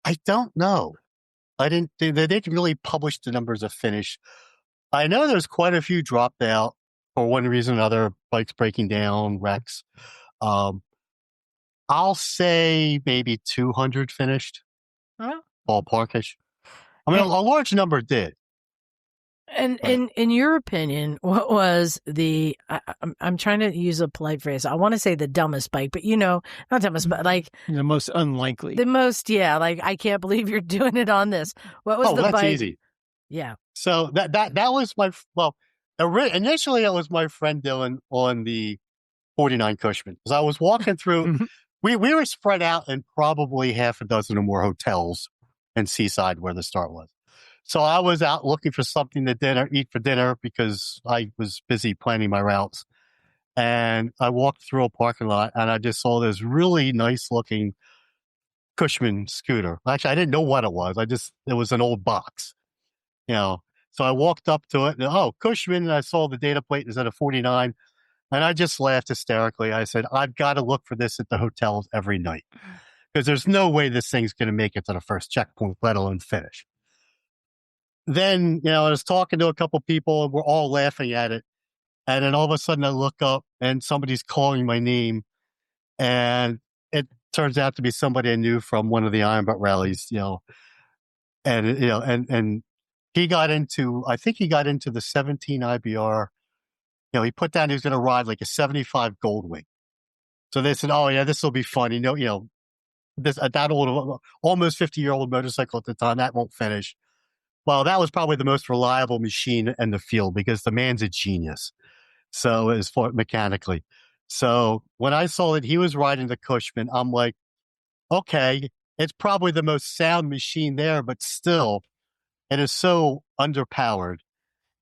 I don't know. They didn't really publish the numbers of finish. I know there's quite a few dropped out for one reason or another, bikes breaking down, wrecks. I'll say maybe 200 finished. Huh? Ballparkish. I mean, a large number did. And in your opinion, what was I'm trying to use a polite phrase. I want to say the dumbest bike, but not dumbest, but like the most unlikely. The most, yeah. Like, I can't believe you're doing it on this. What was the bike? That's easy. Yeah. So that was initially it was my friend Dylan on the 49 Cushman. Because I was walking through, we were spread out in probably half a dozen or more hotels in Seaside where the start was. So I was out looking for something to eat for dinner because I was busy planning my routes. And I walked through a parking lot and I just saw this really nice looking Cushman scooter. Actually, I didn't know what it was. It was an old box, So I walked up to it and, Cushman. And I saw the data plate instead of 49. And I just laughed hysterically. I said, I've got to look for this at the hotels every night because there's no way this thing's going to make it to the first checkpoint, let alone finish. Then, I was talking to a couple people and we're all laughing at it. And then all of a sudden I look up and somebody's calling my name. And it turns out to be somebody I knew from one of the Iron Butt rallies, and he got into the 17 IBR. He put down he was going to ride like a 75 Goldwing. So they said, oh yeah, this will be fun. This that old, almost 50-year-old motorcycle at the time, that won't finish. Well, that was probably the most reliable machine in the field because the man's a genius. So as far mechanically. So when I saw that he was riding the Cushman, I'm like, okay, it's probably the most sound machine there, but still, it is so underpowered.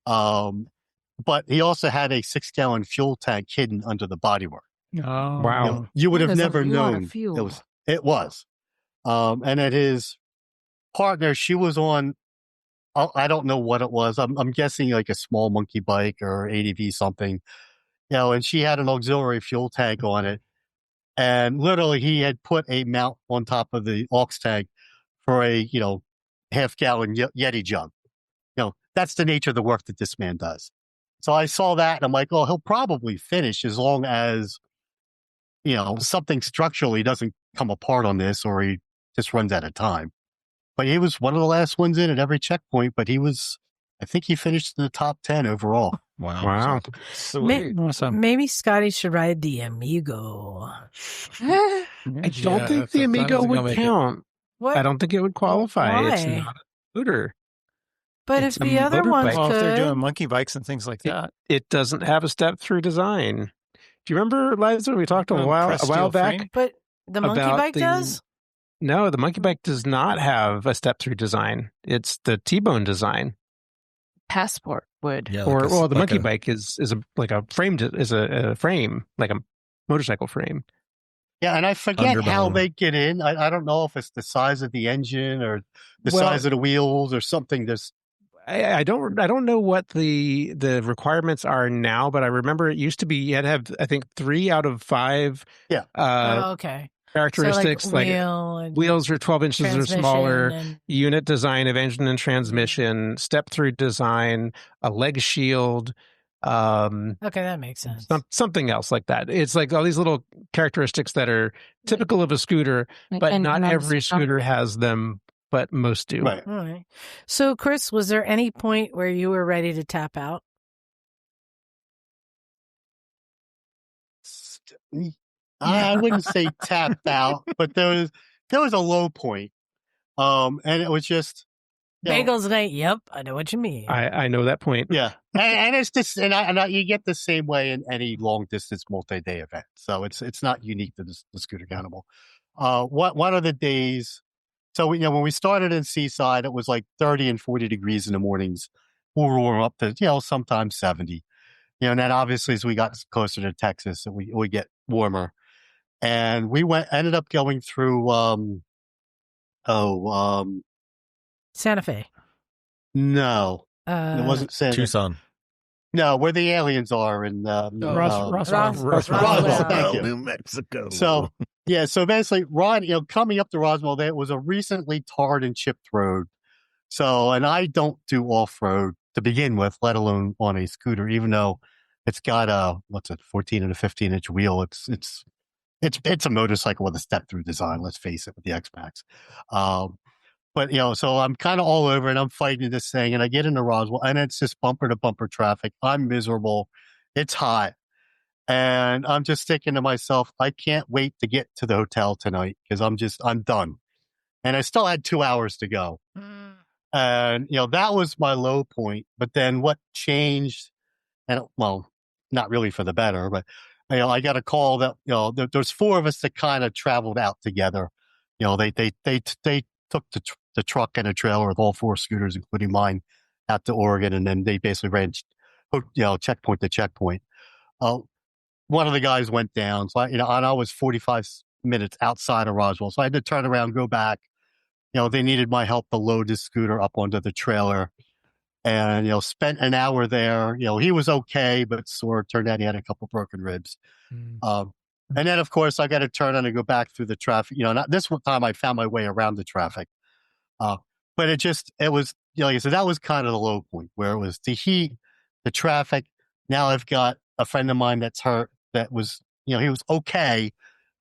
But he also had a 6-gallon fuel tank hidden under the bodywork. Oh, wow! You would have never a lot known of fuel. it was. And at his partner, she was on. I don't know what it was. I'm guessing like a small monkey bike or ADV something, and she had an auxiliary fuel tank on it. And literally he had put a mount on top of the aux tank for a, half-gallon Yeti jug. That's the nature of the work that this man does. So I saw that and I'm like, oh, he'll probably finish as long as, something structurally doesn't come apart on this or he just runs out of time. But he was one of the last ones in at every checkpoint, but I think he finished in the top 10 overall. Wow. sweet. Awesome. Maybe Scotty should ride the Amigo. I don't think the Amigo would count. What? I don't think it would qualify. Why? It's not a scooter. But It's if a the other ones motorbike. Well, if they're could. doing monkey bikes and things like that. It doesn't have a step-through design. Do you remember, Liza, we talked a while Pressed steel back? frame? But the monkey about bike the- does? No, the monkey bike does not have a step-through design. It's the T-bone design. Passport would. Yeah, The monkey bike is a frame, like a motorcycle frame. Yeah, and I forget how Underbone. they get in. I don't know if it's the size of the engine or the size of the wheels or something. I don't know what the requirements are now, but I remember it used to be you had to have, I think, 3 out of 5 Okay. characteristics. So like wheel and wheels are 12 inches or transmission smaller, and- unit design of engine and transmission, step-through design, a leg shield, Okay, that makes sense. something else like that. It's like all these little characteristics that are typical of a scooter, Like but engine not on a every Supra. scooter has them but most do. Right. All right. So, Chris, was there any point where you were ready to tap out? I wouldn't say tapped out, but there was a low point. And it was just Bagels night. Yep, I know what you mean. I know that point. Yeah, and it's just you get the same way in any long distance multi-day event. So it's not unique to the Scooter Cannonball. One of the days, so when we started in Seaside, it was like 30 and 40 degrees in the mornings. We'll warm up to sometimes 70. And then obviously as we got closer to Texas, we get warmer. And we ended up going through Santa Fe. No, it wasn't Santa. Tucson. No, where the aliens are in Roswell. Thank you. New Mexico. So basically, coming up to Roswell, there was a recently tarred and chipped road. So, and I don't do off road to begin with, let alone on a scooter, even though it's got a 14 and a 15-inch wheel. It's a motorcycle with a step through design. Let's face it, with the X-Max. But so I'm kind of all over and I'm fighting this thing and I get into Roswell and it's just bumper to bumper traffic. I'm miserable. It's hot. And I'm just thinking to myself, I can't wait to get to the hotel tonight because I'm done. And I still had 2 hours to go. And, that was my low point. But then what changed, and well, not really for the better, but, I got a call that, there's 4 of us that kind of traveled out together. They took the truck and a trailer with all 4 scooters, including mine, out to Oregon. And then they basically ran, checkpoint to checkpoint. One of the guys went down. So, and I was 45 minutes outside of Roswell. So I had to turn around, go back. They needed my help to load his scooter up onto the trailer. And, spent an hour there. He was okay, but sore. Turned out he had a couple broken ribs. And then, of course, I got to turn on and go back through the traffic. Not this time I found my way around the traffic. But it was, like I said, that was kind of the low point where it was the heat, the traffic. Now I've got a friend of mine that's hurt that was, he was okay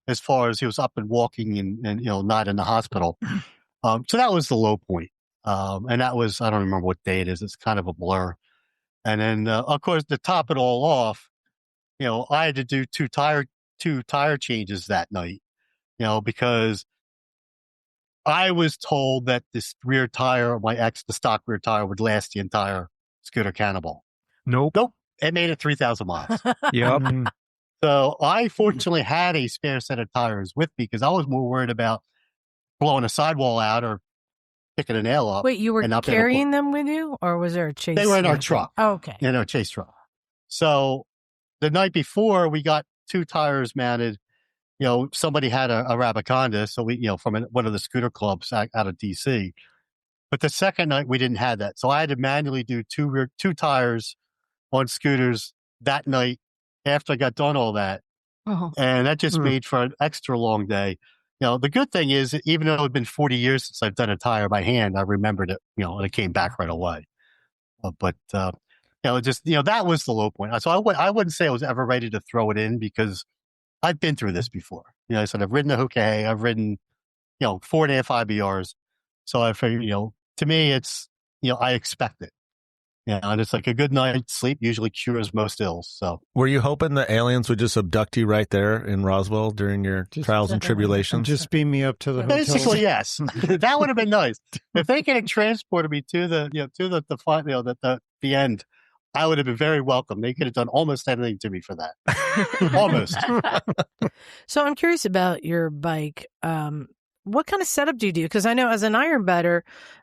as far as he was up and walking and not in the hospital. So that was the low point. And that was, I don't remember what day it is. It's kind of a blur. And then, of course, to top it all off, I had to do two tire changes that night, because I was told that this rear tire, the stock rear tire would last the entire Scooter Cannonball. Nope. It made it 3,000 miles. Yep. So I fortunately had a spare set of tires with me because I was more worried about blowing a sidewall out or picking a nail up. Wait, you were carrying them with you, or was there a chase? They were in our truck. Oh, okay. Chase truck. So the night before, we got 2 tires mounted. Somebody had a Rabaconda, so we, from one of the scooter clubs out of DC. But the second night, we didn't have that. So I had to manually do 2 tires on scooters that night after I got done all that. Oh. And that just made for an extra long day. The good thing is, even though it had been 40 years since I've done a tire by hand, I remembered it, and it came back right away. But that was the low point. So I wouldn't say I was ever ready to throw it in because I've been through this before. I said, I've ridden a Hookay, I've ridden, 4.5 IBRs. So I figured, to me, it's, I expect it. And it's like a good night's sleep usually cures most ills. So, were you hoping the aliens would just abduct you right there in Roswell during your trials and tribulations? Just beam me up to the hotel. Basically, yes. That would have been nice. If they could have transported me to the end, I would have been very welcome. They could have done almost anything to me for that. Almost. So I'm curious about your bike. What kind of setup do you do? Because I know as an iron better,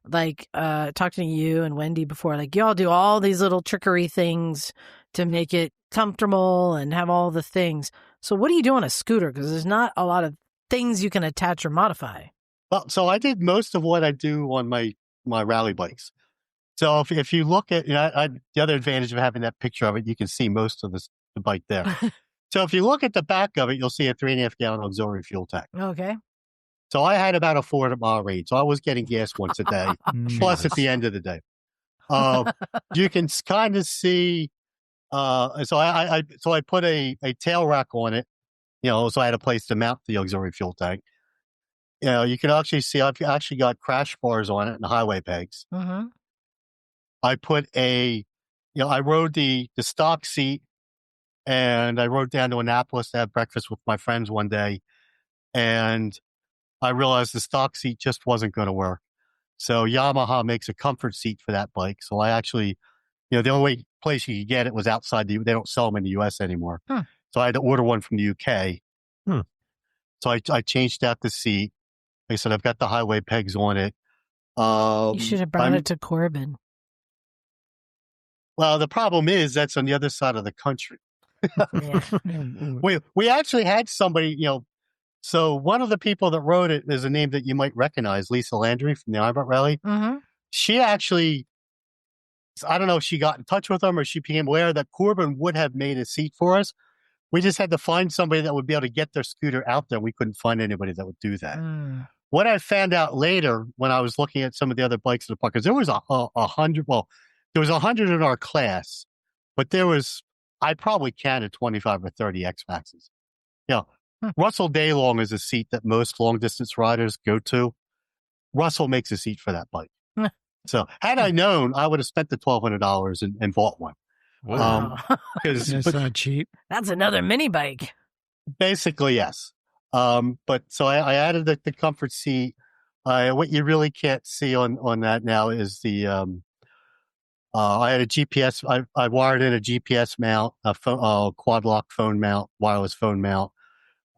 talking to you and Wendy before, y'all do all these little trickery things to make it comfortable and have all the things. So what do you do on a scooter? Because there's not a lot of things you can attach or modify. Well, so I did most of what I do on my rally bikes. So if you look at, the other advantage of having that picture of it, you can see most of the bike there. So if you look at the back of it, you'll see a 3.5 gallon auxiliary fuel tank. Okay. So I had about a 400-mile range. So I was getting gas once a day, plus at the end of the day. You can kind of see. So I put a tail rack on it, so I had a place to mount the auxiliary fuel tank. You can actually see I've actually got crash bars on it and highway pegs. Mm-hmm. I put I rode the stock seat, and I rode down to Annapolis to have breakfast with my friends one day, and I realized the stock seat just wasn't going to work. So Yamaha makes a comfort seat for that bike. So I actually, the only place you could get it was outside they don't sell them in the US anymore. So I had to order one from the UK. So I changed out the seat. Like I said, I've got the highway pegs on it. You should have brought it to Corbin. Well, the problem is that's on the other side of the country. We actually had somebody, so one of the people that wrote it is a name that you might recognize, Lisa Landry from the Ibex Rally. Mm-hmm. She actually, I don't know if she got in touch with them or she became aware that Corbin would have made a seat for us. We just had to find somebody that would be able to get their scooter out there. We couldn't find anybody that would do that. What I found out later when I was looking at some of the other bikes in the park, because there was 100, there was 100 in our class, but I probably counted 25 or 30 X-Maxes. Russell Daylong is a seat that most long distance riders go to. Russell makes a seat for that bike. So had I known, I would have spent the $1,200 and bought one. It's not cheap. That's another mini bike. Basically, yes. But so I added the comfort seat. What you really can't see on that now is the I had a GPS. I wired in a GPS mount, a quad lock phone mount, wireless phone mount.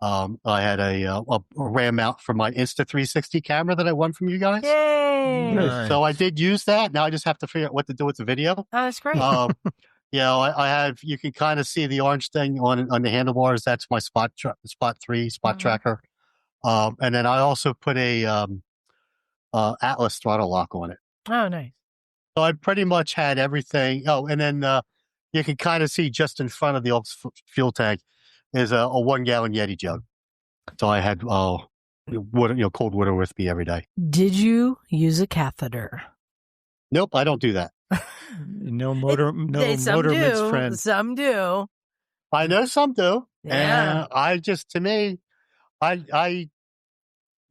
I had a RAM mount for my Insta360 camera that I won from you guys. Yay! Nice. So I did use that. Now I just have to figure out what to do with the video. Oh, that's great. I have, you can kind of see the orange thing on the handlebars. That's my spot 3 tracker. And then I also put a Atlas throttle lock on it. Oh, nice. So I pretty much had everything. Oh, and then you can kind of see just in front of the fuel tank is a 1 gallon Yeti jug. So I had cold water with me every day. Did you use a catheter? Nope, I don't do that. No motor mixed friend. Some do. I know some do. Yeah. And I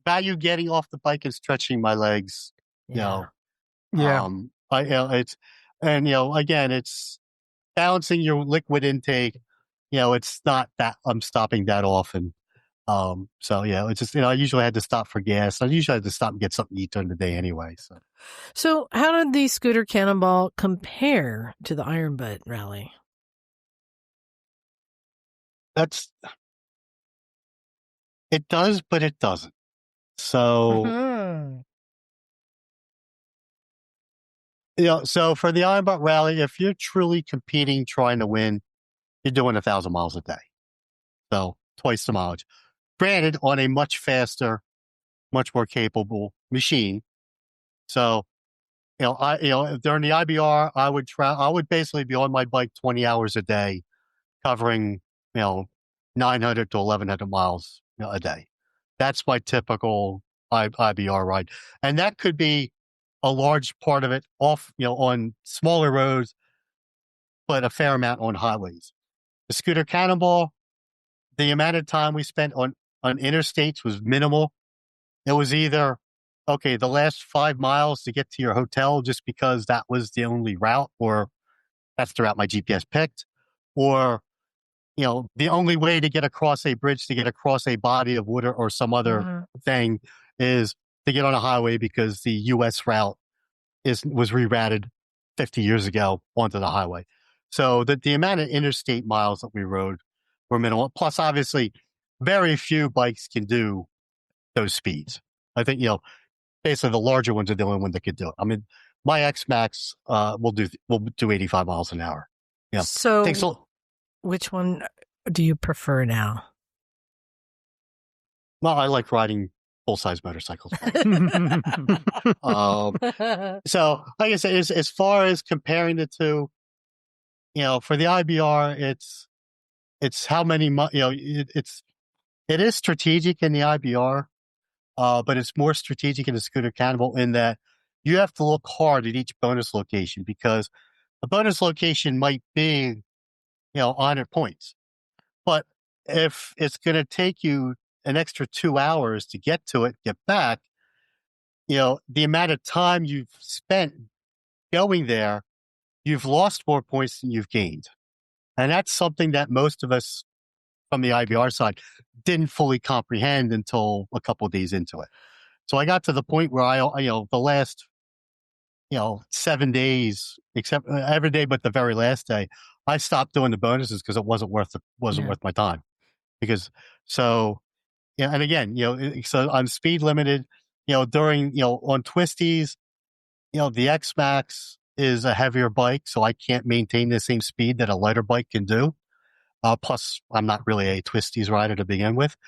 value getting off the bike and stretching my legs. Yeah. Again, it's balancing your liquid intake. It's not that I'm stopping that often. It's just, I usually had to stop for gas. I usually had to stop and get something to eat during the day anyway. So how did the scooter Cannonball compare to the Iron Butt Rally? It does, but it doesn't. So, so for the Iron Butt Rally, if you're truly competing, trying to win, you're doing 1,000 miles a day. So twice the mileage. Granted, on a much faster, much more capable machine. So, during the IBR, I would basically be on my bike 20 hours a day, covering, 900 to 1,100 miles a day. That's my typical IBR ride. And that could be a large part of it off, on smaller roads, but a fair amount on highways. The scooter Cannonball, the amount of time we spent on interstates was minimal. It was either, the last 5 miles to get to your hotel just because that was the only route, or that's the route my GPS picked, or, the only way to get across a bridge, to get across a body of water or some other thing is to get on a highway because the U.S. route was rerouted 50 years ago onto the highway. So the amount of interstate miles that we rode were minimal. Plus, obviously, very few bikes can do those speeds. I think, basically the larger ones are the only ones that could do it. I mean, my X-Max will do 85 miles an hour. Yeah. So which one do you prefer now? Well, I like riding full-size motorcycles. So, like I said, as far as comparing the two, for the IBR, it's how many, it is strategic in the IBR, but it's more strategic in the scooter Cannonball in that you have to look hard at each bonus location, because a bonus location might be, 100 points. But if it's going to take you an extra 2 hours to get to it, get back, the amount of time you've spent going there, you've lost more points than you've gained. And that's something that most of us from the IBR side didn't fully comprehend until a couple of days into it. So I got to the point where the last, 7 days, except every day but the very last day, I stopped doing the bonuses because it wasn't worth my time. And again, so I'm speed limited, during, on twisties, the X Max is a heavier bike, so I can't maintain the same speed that a lighter bike can do. Plus, I'm not really a twisties rider to begin with.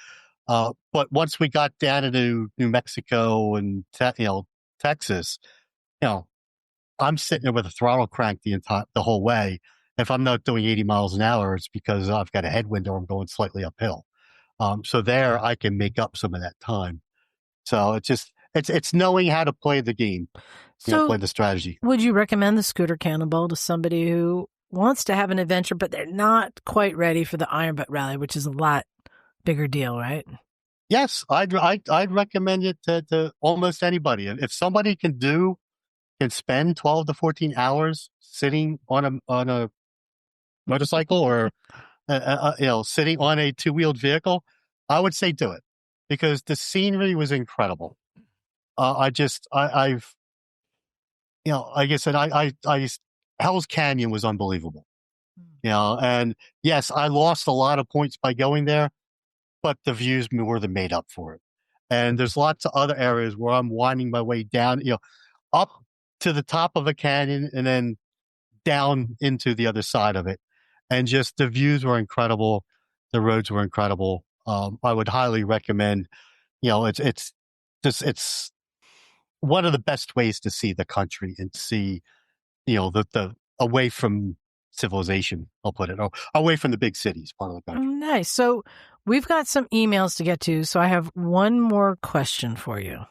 But once we got down into New Mexico and Texas, I'm sitting there with a throttle crank the whole way. If I'm not doing 80 miles an hour, it's because I've got a headwind or I'm going slightly uphill. So there I can make up some of that time. So it's knowing how to play the game, play the strategy. Would you recommend the scooter Cannonball to somebody who wants to have an adventure, but they're not quite ready for the Iron Butt Rally, which is a lot bigger deal, right? Yes, I'd recommend it to almost anybody. If somebody can spend 12 to 14 hours sitting on a motorcycle or sitting on a two-wheeled vehicle, I would say do it because the scenery was incredible. Like I said, Hell's Canyon was unbelievable. And yes, I lost a lot of points by going there, but the views more than made up for it. And there's lots of other areas where I'm winding my way down, up to the top of a canyon and then down into the other side of it. And just the views were incredible. The roads were incredible. I would highly recommend, it's one of the best ways to see the country and see, the away from civilization, I'll put it, or away from the big cities, part of the country. Nice. So we've got some emails to get to. So I have one more question for you.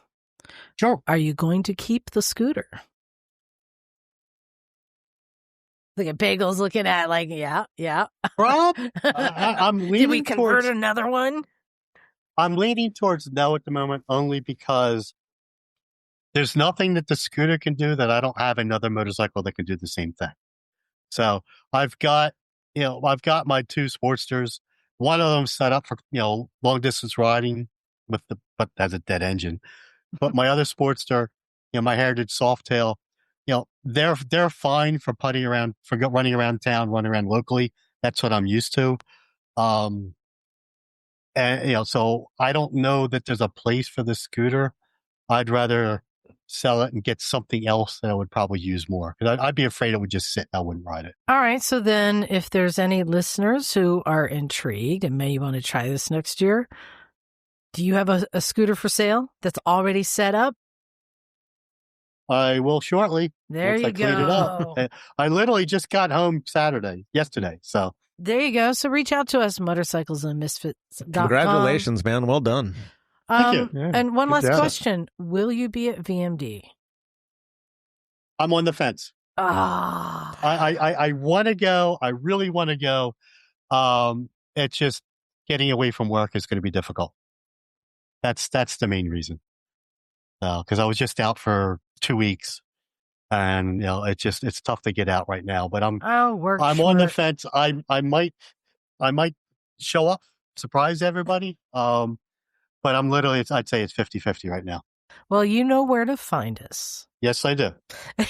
Sure. Are you going to keep the scooter? Look at Bagel's looking at yeah. Rob, I'm leaning Did we convert another one? I'm leaning towards no at the moment, only because there's nothing that the scooter can do that I don't have another motorcycle that can do the same thing. So I've got my two Sportsters. One of them set up for, long distance riding but has a dead engine. But my other Sportster, my Heritage Softail, they're fine for putting around, for running around town, running around locally. That's what I'm used to. And, so I don't know that there's a place for the scooter. I'd rather sell it and get something else that I would probably use more. Because I'd be afraid it would just sit and I wouldn't ride it. All right. So then if there's any listeners who are intrigued and may want to try this next year, do you have a scooter for sale that's already set up? I will shortly. There you go. I literally just got home yesterday. So there you go. So reach out to us, motorcyclesandmisfits.com. Congratulations, man. Well done. Thank you. Yeah, and one last question. Will you be at VMD? I'm on the fence. I want to go. I really want to go. It's just getting away from work is going to be difficult. That's the main reason. Because I was just out for 2 weeks, and it's tough to get out right now. But I'm on the fence. I might show up, surprise everybody. But I'm literally, I'd say it's 50-50 right now. Well, you know where to find us. Yes, I do.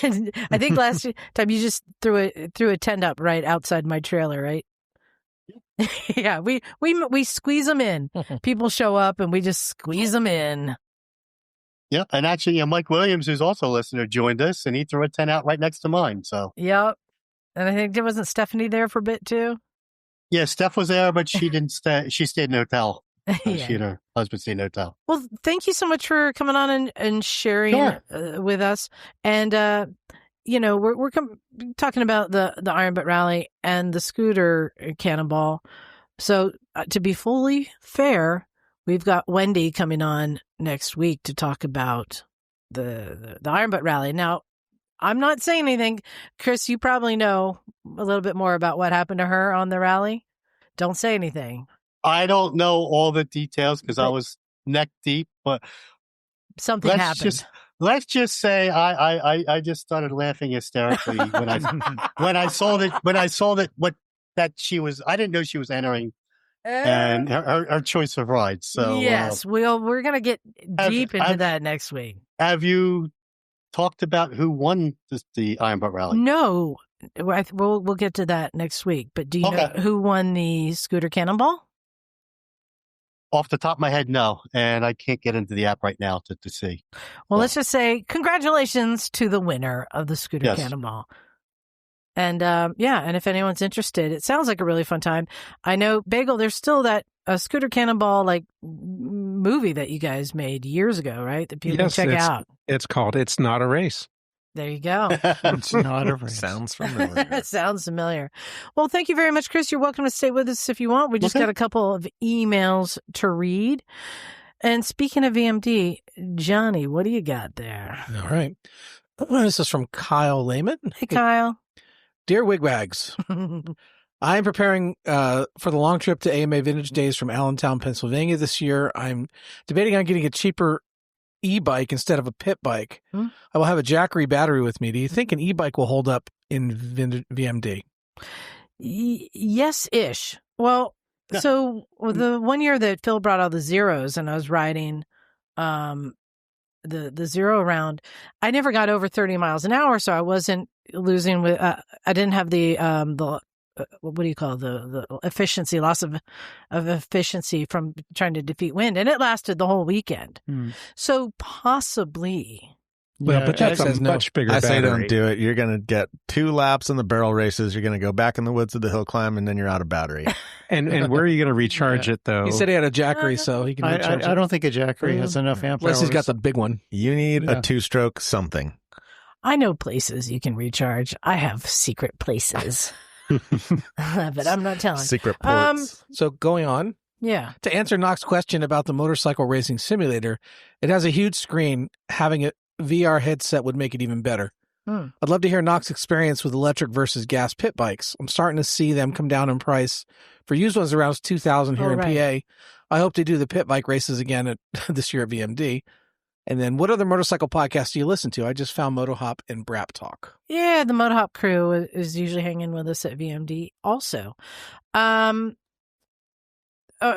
And I think last time you just threw a tent up right outside my trailer, right? Yeah, we squeeze them in. People show up and we just squeeze them in. Yeah, and actually, Mike Williams, who's also a listener, joined us, and he threw a tent out right next to mine. So, yep. And I think wasn't Stephanie there for a bit too. Yeah, Steph was there, but she didn't stay. She stayed in a hotel. Yeah. She and her husband stayed in a hotel. Well, thank you so much for coming on and sharing with us. And we're talking about the Iron Butt Rally and the scooter Cannonball. So to be fully fair, we've got Wendy coming on next week to talk about the Iron Butt Rally. Now, I'm not saying anything. Chris, you probably know a little bit more about what happened to her on the rally. Don't say anything. I don't know all the details because I was neck deep, but something happened. Let's just say I just started laughing hysterically when I saw that she was. I didn't know she was entering, and her choice of rides. So yes, we're gonna get deep into that next week. Have you talked about who won the Iron Butt Rally? No, we'll get to that next week. But do you know who won the scooter Cannonball? Off the top of my head, no. And I can't get into the app right now to see. Well, let's just say congratulations to the winner of the scooter Cannonball. And and if anyone's interested, it sounds like a really fun time. I know, Bagel, there's still that scooter Cannonball like movie that you guys made years ago, right? That people can check out. It's called It's Not a Race. There you go. It's not a race. Sounds familiar. It sounds familiar. Well, thank you very much, Chris. You're welcome to stay with us if you want. We just got a couple of emails to read. And speaking of VMD, Johnny, what do you got there? All right. This is from Kyle Lehman. Hey, Kyle. Dear Wigwags, I am preparing for the long trip to AMA Vintage Days from Allentown, Pennsylvania this year. I'm debating on getting a cheaper e-bike instead of a pit bike. I will have a Jackery battery with me. Do you think an e-bike will hold up in VMD? Yes-ish. Well, so the one year that Phil brought all the zeros and I was riding the zero round, I never got over 30 miles an hour, so I wasn't losing with I didn't have the what do you call the efficiency, loss of efficiency from trying to defeat wind, and it lasted the whole weekend. So possibly. Well, but that's a much bigger battery. I say don't do it. You're going to get 2 laps in the barrel races. You're going to go back in the woods of the hill climb, and then you're out of battery. and where are you going to recharge it, though? He said he had a Jackery, so he can recharge it. I don't think a Jackery has enough amp hours. Unless he's got the big one. You need a 2-stroke something. I know places you can recharge. I have secret places. But I'm not telling. Secret ports. So going on. Yeah. To answer Knox's question about the motorcycle racing simulator, it has a huge screen. Having a VR headset would make it even better. I'd love to hear Knox's experience with electric versus gas pit bikes. I'm starting to see them come down in price. For used ones, around $2,000 here in PA. I hope they do the pit bike races again this year at VMD. And then what other motorcycle podcasts do you listen to? I just found MotoHop and Brap Talk. Yeah, the MotoHop crew is usually hanging with us at VMD also. I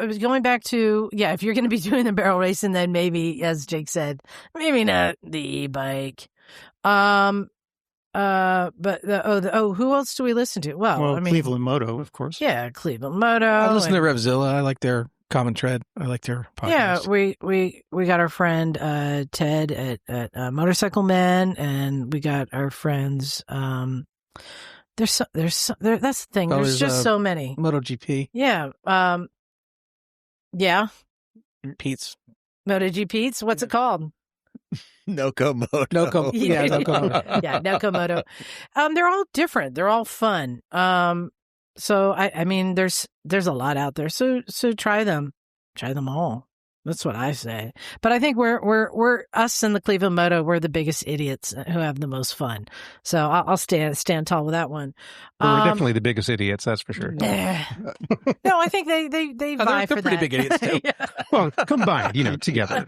was going back to, if you're going to be doing the barrel racing, then maybe, as Jake said, maybe not the e-bike. But who else do we listen to? Well, I mean, Cleveland Moto, of course. Yeah, Cleveland Moto. I listen to Revzilla. I like their Common Tread. I like their podcast. Yeah, we got our friend Ted at Motorcycle Man, and we got our friends. That's the thing. There's just so many. MotoGP. Yeah. Yeah. Pete's. MotoGP's. What's it called? Noco Moto. Yeah, Noco Moto. Yeah, Noco Moto. They're all different. They're all fun. So I mean, there's a lot out there. So try them all. That's what I say. But I think we're us and the Cleveland Moto. We're the biggest idiots who have the most fun. So I'll stand tall with that one. Well, we're definitely the biggest idiots. That's for sure. No, I think they vie for they're pretty that. big idiots too. Yeah. Well, combined, together.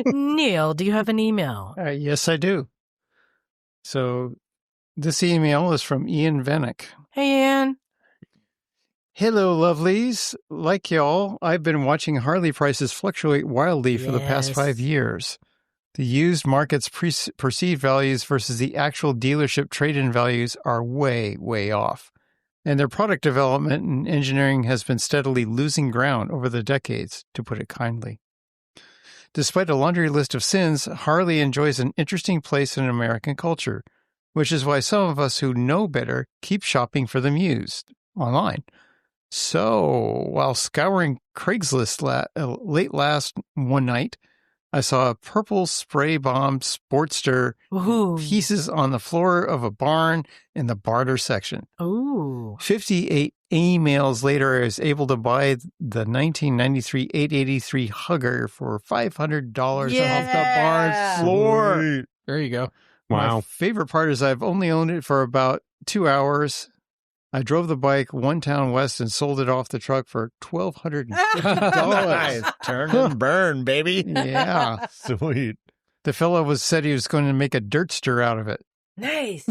Neal, do you have an email? Yes, I do. So this email is from Ian Vennick. Hey, Ian. Hello, lovelies. Like y'all, I've been watching Harley prices fluctuate wildly for the past 5 years. The used market's perceived values versus the actual dealership trade-in values are way, way off. And their product development and engineering has been steadily losing ground over the decades, to put it kindly. Despite a laundry list of sins, Harley enjoys an interesting place in American culture, which is why some of us who know better keep shopping for them used online. So, while scouring Craigslist late last one night, I saw a purple spray bomb Sportster pieces on the floor of a barn in the barter section. Ooh. 58 emails later, I was able to buy the 1993 883 Hugger for $500 off the barn floor. Sweet. There you go. Wow. My favorite part is I've only owned it for about 2 hours. I drove the bike one town west and sold it off the truck for $1,250. Nice. Turn and burn, baby. Yeah. Sweet. The fellow said he was going to make a dirtster out of it. Nice.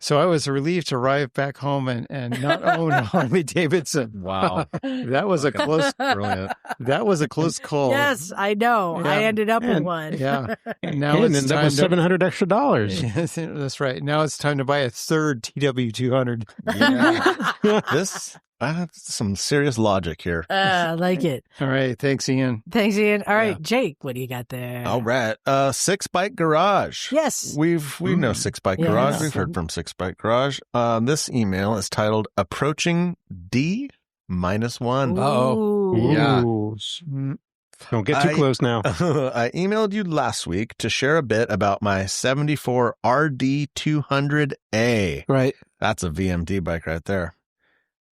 So I was relieved to arrive back home and not own a Harley Davidson. Wow. That was a close, Brilliant. that was a close call. Yes, I know. Yeah. I ended up with one. Yeah. And now And it's that time was to, $700 extra. Yes, that's right. Now it's time to buy a third TW200. Yeah. That's some serious logic here. I like it. All right. Thanks, Ian. Thanks, Ian. All right, Yeah. Jake, what do you got there? All right. Six Bike Garage. Yes. We know Six Bike Yes. Garage. We've heard from Six Bike Garage. This email is titled Approaching D-1. Ooh. Yeah. Ooh. Don't get too close now. I emailed you last week to share a bit about my 74 RD200A. Right. That's a VMD bike right there.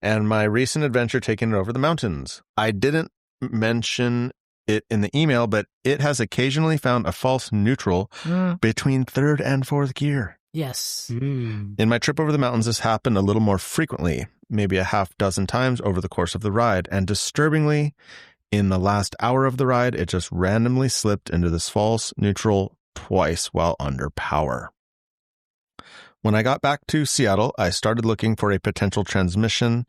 And my recent adventure taking it over the mountains. I didn't mention it in the email, but it has occasionally found a false neutral between third and fourth gear. Yes. In my trip over the mountains, this happened a little more frequently, maybe a half dozen times over the course of the ride. And disturbingly, in the last hour of the ride, it just randomly slipped into this false neutral twice while under power. When I got back to Seattle, I started looking for a potential transmission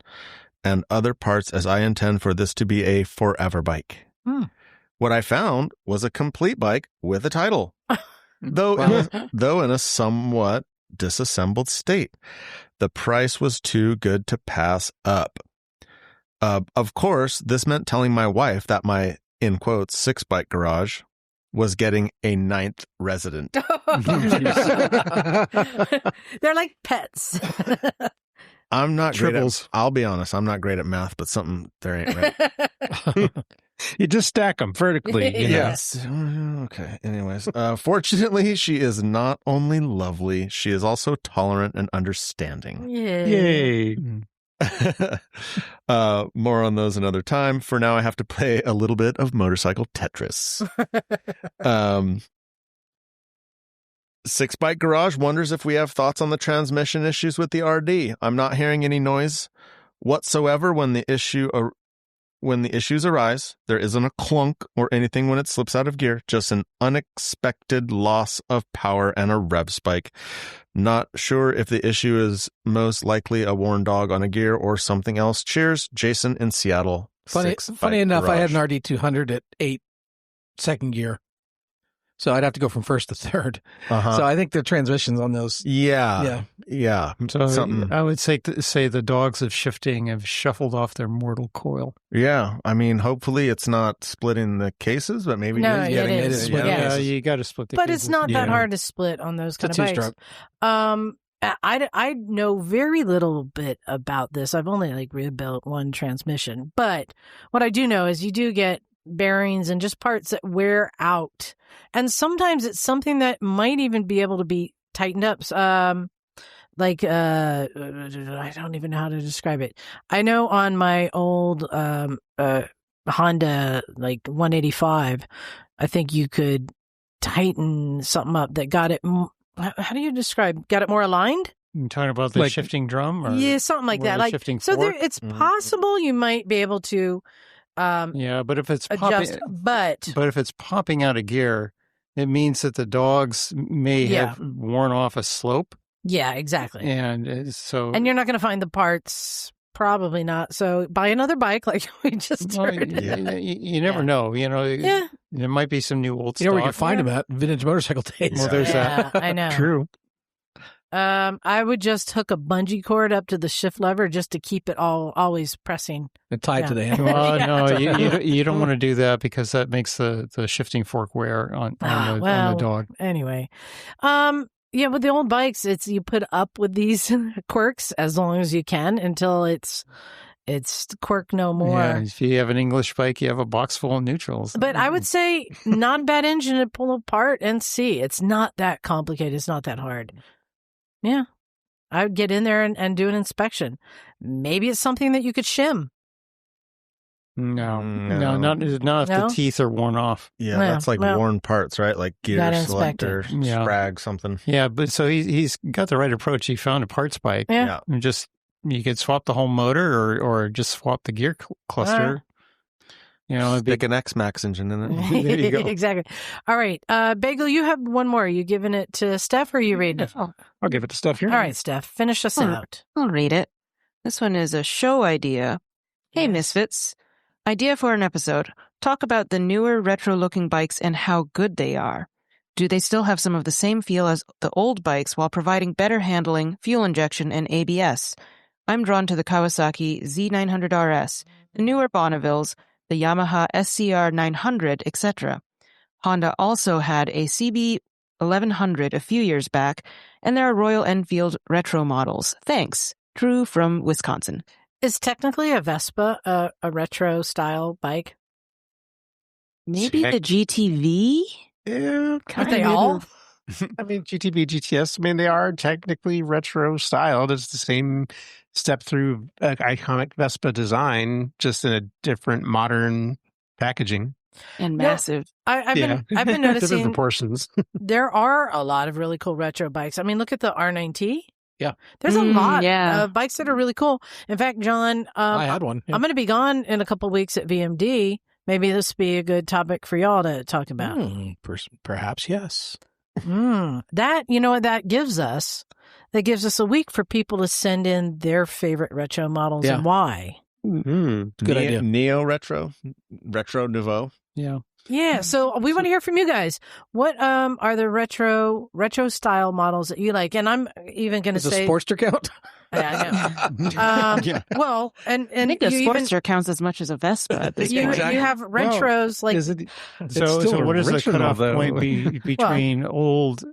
and other parts as I intend for this to be a forever bike. What I found was a complete bike with a title, though in a somewhat disassembled state. The price was too good to pass up. Of course, this meant telling my wife that my, in quotes, six bike garage was getting a 9th resident. They're like pets. I'm not Triples. great at, I'll be honest, I'm not great at math, but something there ain't right. You just stack them vertically. You know? Yes. Okay. Anyways, fortunately, she is not only lovely, she is also tolerant and understanding. Yay. More on those another time. For now, I have to play a little bit of motorcycle Tetris. Six Bike Garage wonders if we have thoughts on the transmission issues with the RD. I'm not hearing any noise whatsoever when the issues arise. There isn't a clunk or anything when it slips out of gear, just an unexpected loss of power and a rev spike. Not sure if the issue is most likely a worn dog on a gear or something else. Cheers, Jason in Seattle. Funny enough, I had an RD200 at 8 second gear. So I'd have to go from first to third. So I think the transmissions on those. Yeah. So Something. I would say the dogs of shifting have shuffled off their mortal coil. Yeah. I mean, hopefully it's not splitting the cases, but maybe No, it is it getting is. it. Yeah. You got to split the But cases. it's not that Yeah. hard to split on those kind It's of a bikes. two-stroke. I know very little bit about this. I've only rebuilt one transmission, but what I do know is you do get bearings and just parts that wear out, and sometimes it's something that might even be able to be tightened up. I don't even know how to describe it. I know on my old Honda 185, I think you could tighten something up that got it. How do you describe? Got it more aligned? You're talking about the shifting drum? Or Yeah, something like that. Shifting So fork? it's possible you might be able to Yeah, but if it's adjust, but if it's popping out of gear, it means that the dogs may have worn off a slope. yeah, exactly. And And you're not going to find the parts. Probably not. So buy another bike like we just heard. you never know. Yeah. There might be some new old You know where you stock. can find them at? Vintage motorcycle days. Well, there's Yeah, that. I know. True. I would just hook a bungee cord up to the shift lever just to keep it always pressing. And tied to the handle. Well, Yeah. no, you don't want to do that because that makes the shifting fork wear on the dog. Anyway, yeah, with the old bikes, it's you put up with these quirks as long as you can until it's quirk no more. Yeah, if you have an English bike, you have a box full of neutrals. But I would say not a bad engine to pull apart and see. It's not that complicated. It's not that hard. Yeah. I would get in there and do an inspection. Maybe it's something that you could shim. No, not if No? the teeth are worn off. Yeah, Well, that's like well, worn parts, right? Like gear gotta inspect selector, Yeah. sprag, something. Yeah, but so he's got the right approach. He found a parts bike Yeah. and just You could swap the whole motor or just swap the gear cluster. You know, stick an X-Max engine in it. There you go. Exactly. All right. Bagel, you have one more. Are you giving it to Steph or are you reading it? I'll give it to Steph here. All right, Steph, finish us out. I'll read it. This one is a show idea. Hey, Misfits. Idea for an episode. Talk about the newer retro-looking bikes and how good they are. Do they still have some of the same feel as the old bikes while providing better handling, fuel injection, and ABS? I'm drawn to the Kawasaki Z900RS, the newer Bonnevilles, the Yamaha SCR 900, etc. Honda also had a CB 1100 a few years back, and there are Royal Enfield retro models. Thanks. Drew from Wisconsin. Is technically a Vespa a retro style bike? Maybe the GTV? Yeah, Aren't they all? I mean, GTV, GTS, I mean, they are technically retro styled. It's the same step through iconic Vespa design, just in a different modern packaging. And massive. I've been different noticing proportions. there are a lot of really cool retro bikes. I mean, look at the R9T. Yeah. There's a lot yeah. of bikes that are really cool. In fact, John, I had one. Yeah. I'm going to be gone in a couple of weeks at VMD. Maybe this would be a good topic for y'all to talk about. Perhaps, yes. That, you know what that gives us? That gives us a week for people to send in their favorite retro models and why. Good idea. Neo retro nouveau. Yeah. Yeah, so we want to hear from you guys. What are the retro style models that you like? And I'm even going to say a Sportster count. Yeah, I know. Well, and I think the Sportster counts as much as a Vespa at this point. You have retros like. So what is the cutoff point between old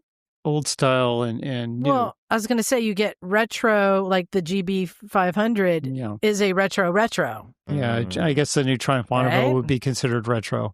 style and new? Well, I was going to say you get retro, like the GB 500 is a retro. Yeah, I guess the new Triumph Bonneville would be considered retro.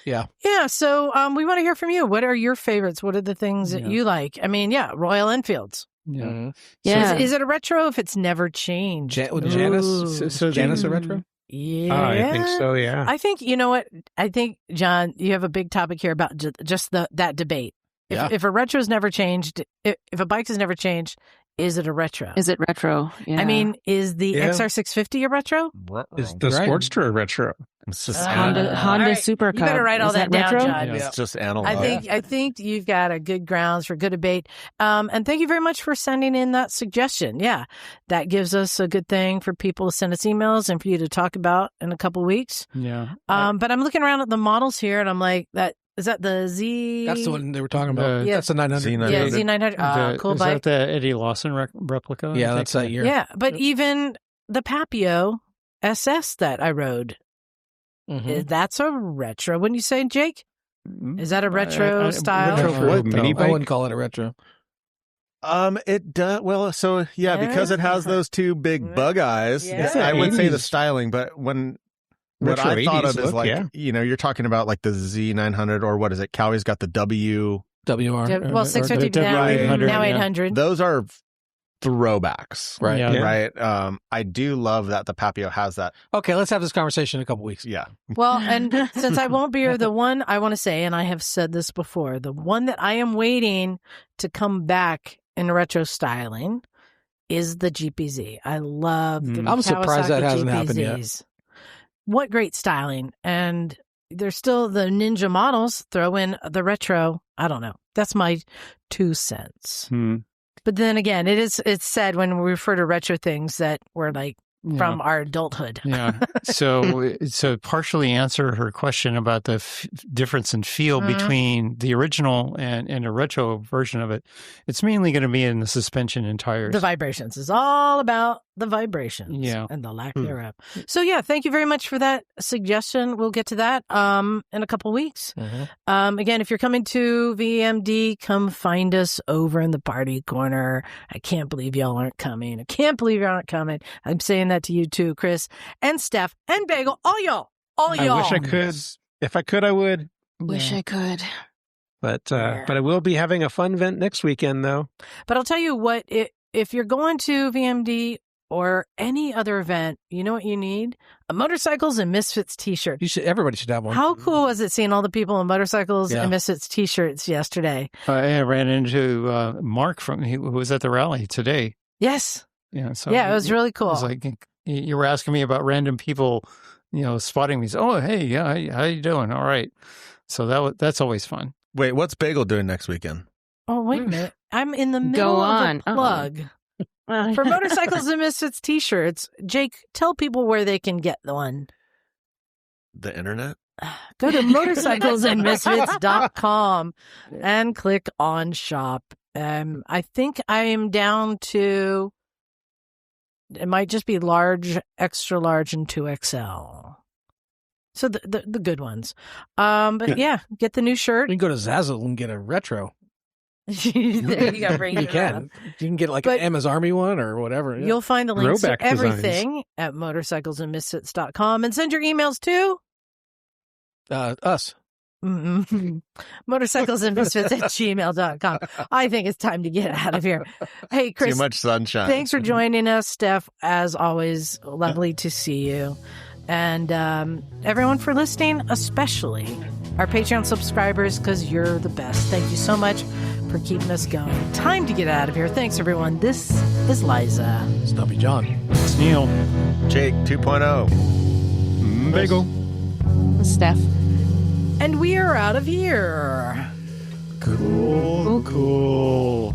Yeah. Yeah. So we want to hear from you. What are your favorites? What are the things that you like? I mean, Royal Enfields. Yeah. Mm-hmm. Yeah. Is it a retro if it's never changed? Janice? So Janice a retro? Yeah. I think so, yeah. I think, you know what? I think, John, you have a big topic here about just that debate. If a retro's never changed, if a bike has never changed, is it a retro? Is it retro? Yeah. I mean, is the XR650 a retro? Is the Sportster a retro? It's just Honda right. Super Cub. You better write all that down, retro? John. It's just analog. I think you've got a good grounds for good debate. And thank you very much for sending in that suggestion. Yeah, that gives us a good thing for people to send us emails and for you to talk about in a couple weeks. Yeah. But I'm looking around at the models here and I'm like, is that the Z? That's the one they were talking about. That's the 900. Z900. Yeah, Z900. Cool bike. Is that the Eddie Lawson replica? Yeah, that's that year. Yeah, but even the Papeo SS that I rode, that's a retro. Wouldn't you say, Jake? Is that a retro style? Retro mini bike? I wouldn't call it a retro. It does. Well, so because it has those two big bug eyes, I would say the styling, but what I thought of is like, you're talking about like the Z900 or what is it? Cali's got the WR. Well, 650 now 800. Those are throwbacks. Right. Yeah. Right. I do love that the Papeo has that. Okay, let's have this conversation in a couple weeks. Yeah. Well, and since I won't be here, the one I want to say, and I have said this before, the one that I am waiting to come back in retro styling is the GPZ. I love the I'm surprised that hasn't GPZs. happened yet. What great styling. And there's still the Ninja models, throw in the retro. I don't know. That's my 2 cents. But then again, it's said when we refer to retro things that we're like from our adulthood. Yeah. So partially answer her question about the difference in feel between the original and a retro version of it. It's mainly going to be in the suspension and tires. The vibrations. It's all about the vibrations and the lack thereof. So thank you very much for that suggestion. We'll get to that in a couple weeks. Again, if you're coming to VMD, come find us over in the party corner. I can't believe y'all aren't coming. I'm saying that to you too, Chris and Steph and Bagel, all y'all. I wish I could. If I could, I would. Wish I could. But I will be having a fun event next weekend, though. But I'll tell you what, if you're going to VMD or any other event, you know what you need? A Motorcycles and Misfits t-shirt. Everybody should have one. How cool was it seeing all the people in Motorcycles and Misfits t-shirts yesterday? I ran into Mark who was at the rally today. Yes. Yeah. So Yeah, it was really cool. It was like you were asking me about random people, spotting me. Oh, hey, yeah, how you doing? All right. So that's always fun. Wait, what's Bagel doing next weekend? Oh, wait a minute. I'm in the middle of a plug for Motorcycles and Misfits t-shirts. Jake, tell people where they can get the one. The internet? Go to motorcyclesandmisfits.com and click on shop. I think I am down to, it might just be large, extra large, and 2XL. So the good ones. But yeah, get the new shirt. You can go to Zazzle and get a retro. There you go. Bring You it can. up. You can get like an Emma's Army one or whatever. Yeah. You'll find the links Throwback to everything at motorcyclesandmisfits.com and send your emails to Us. motorcyclesandmisfits@gmail.com. I think it's time to get out of here. Hey, Chris. Too much sunshine. Thanks for joining us, Steph. As always, lovely to see you. And everyone for listening, especially our Patreon subscribers, because you're the best. Thank you so much for keeping us going. Time to get out of here. Thanks, everyone. This is Liza. Stumpy John. It's Neal. Jake 2.0. Bagel. Steph. And we are out of here. Cool.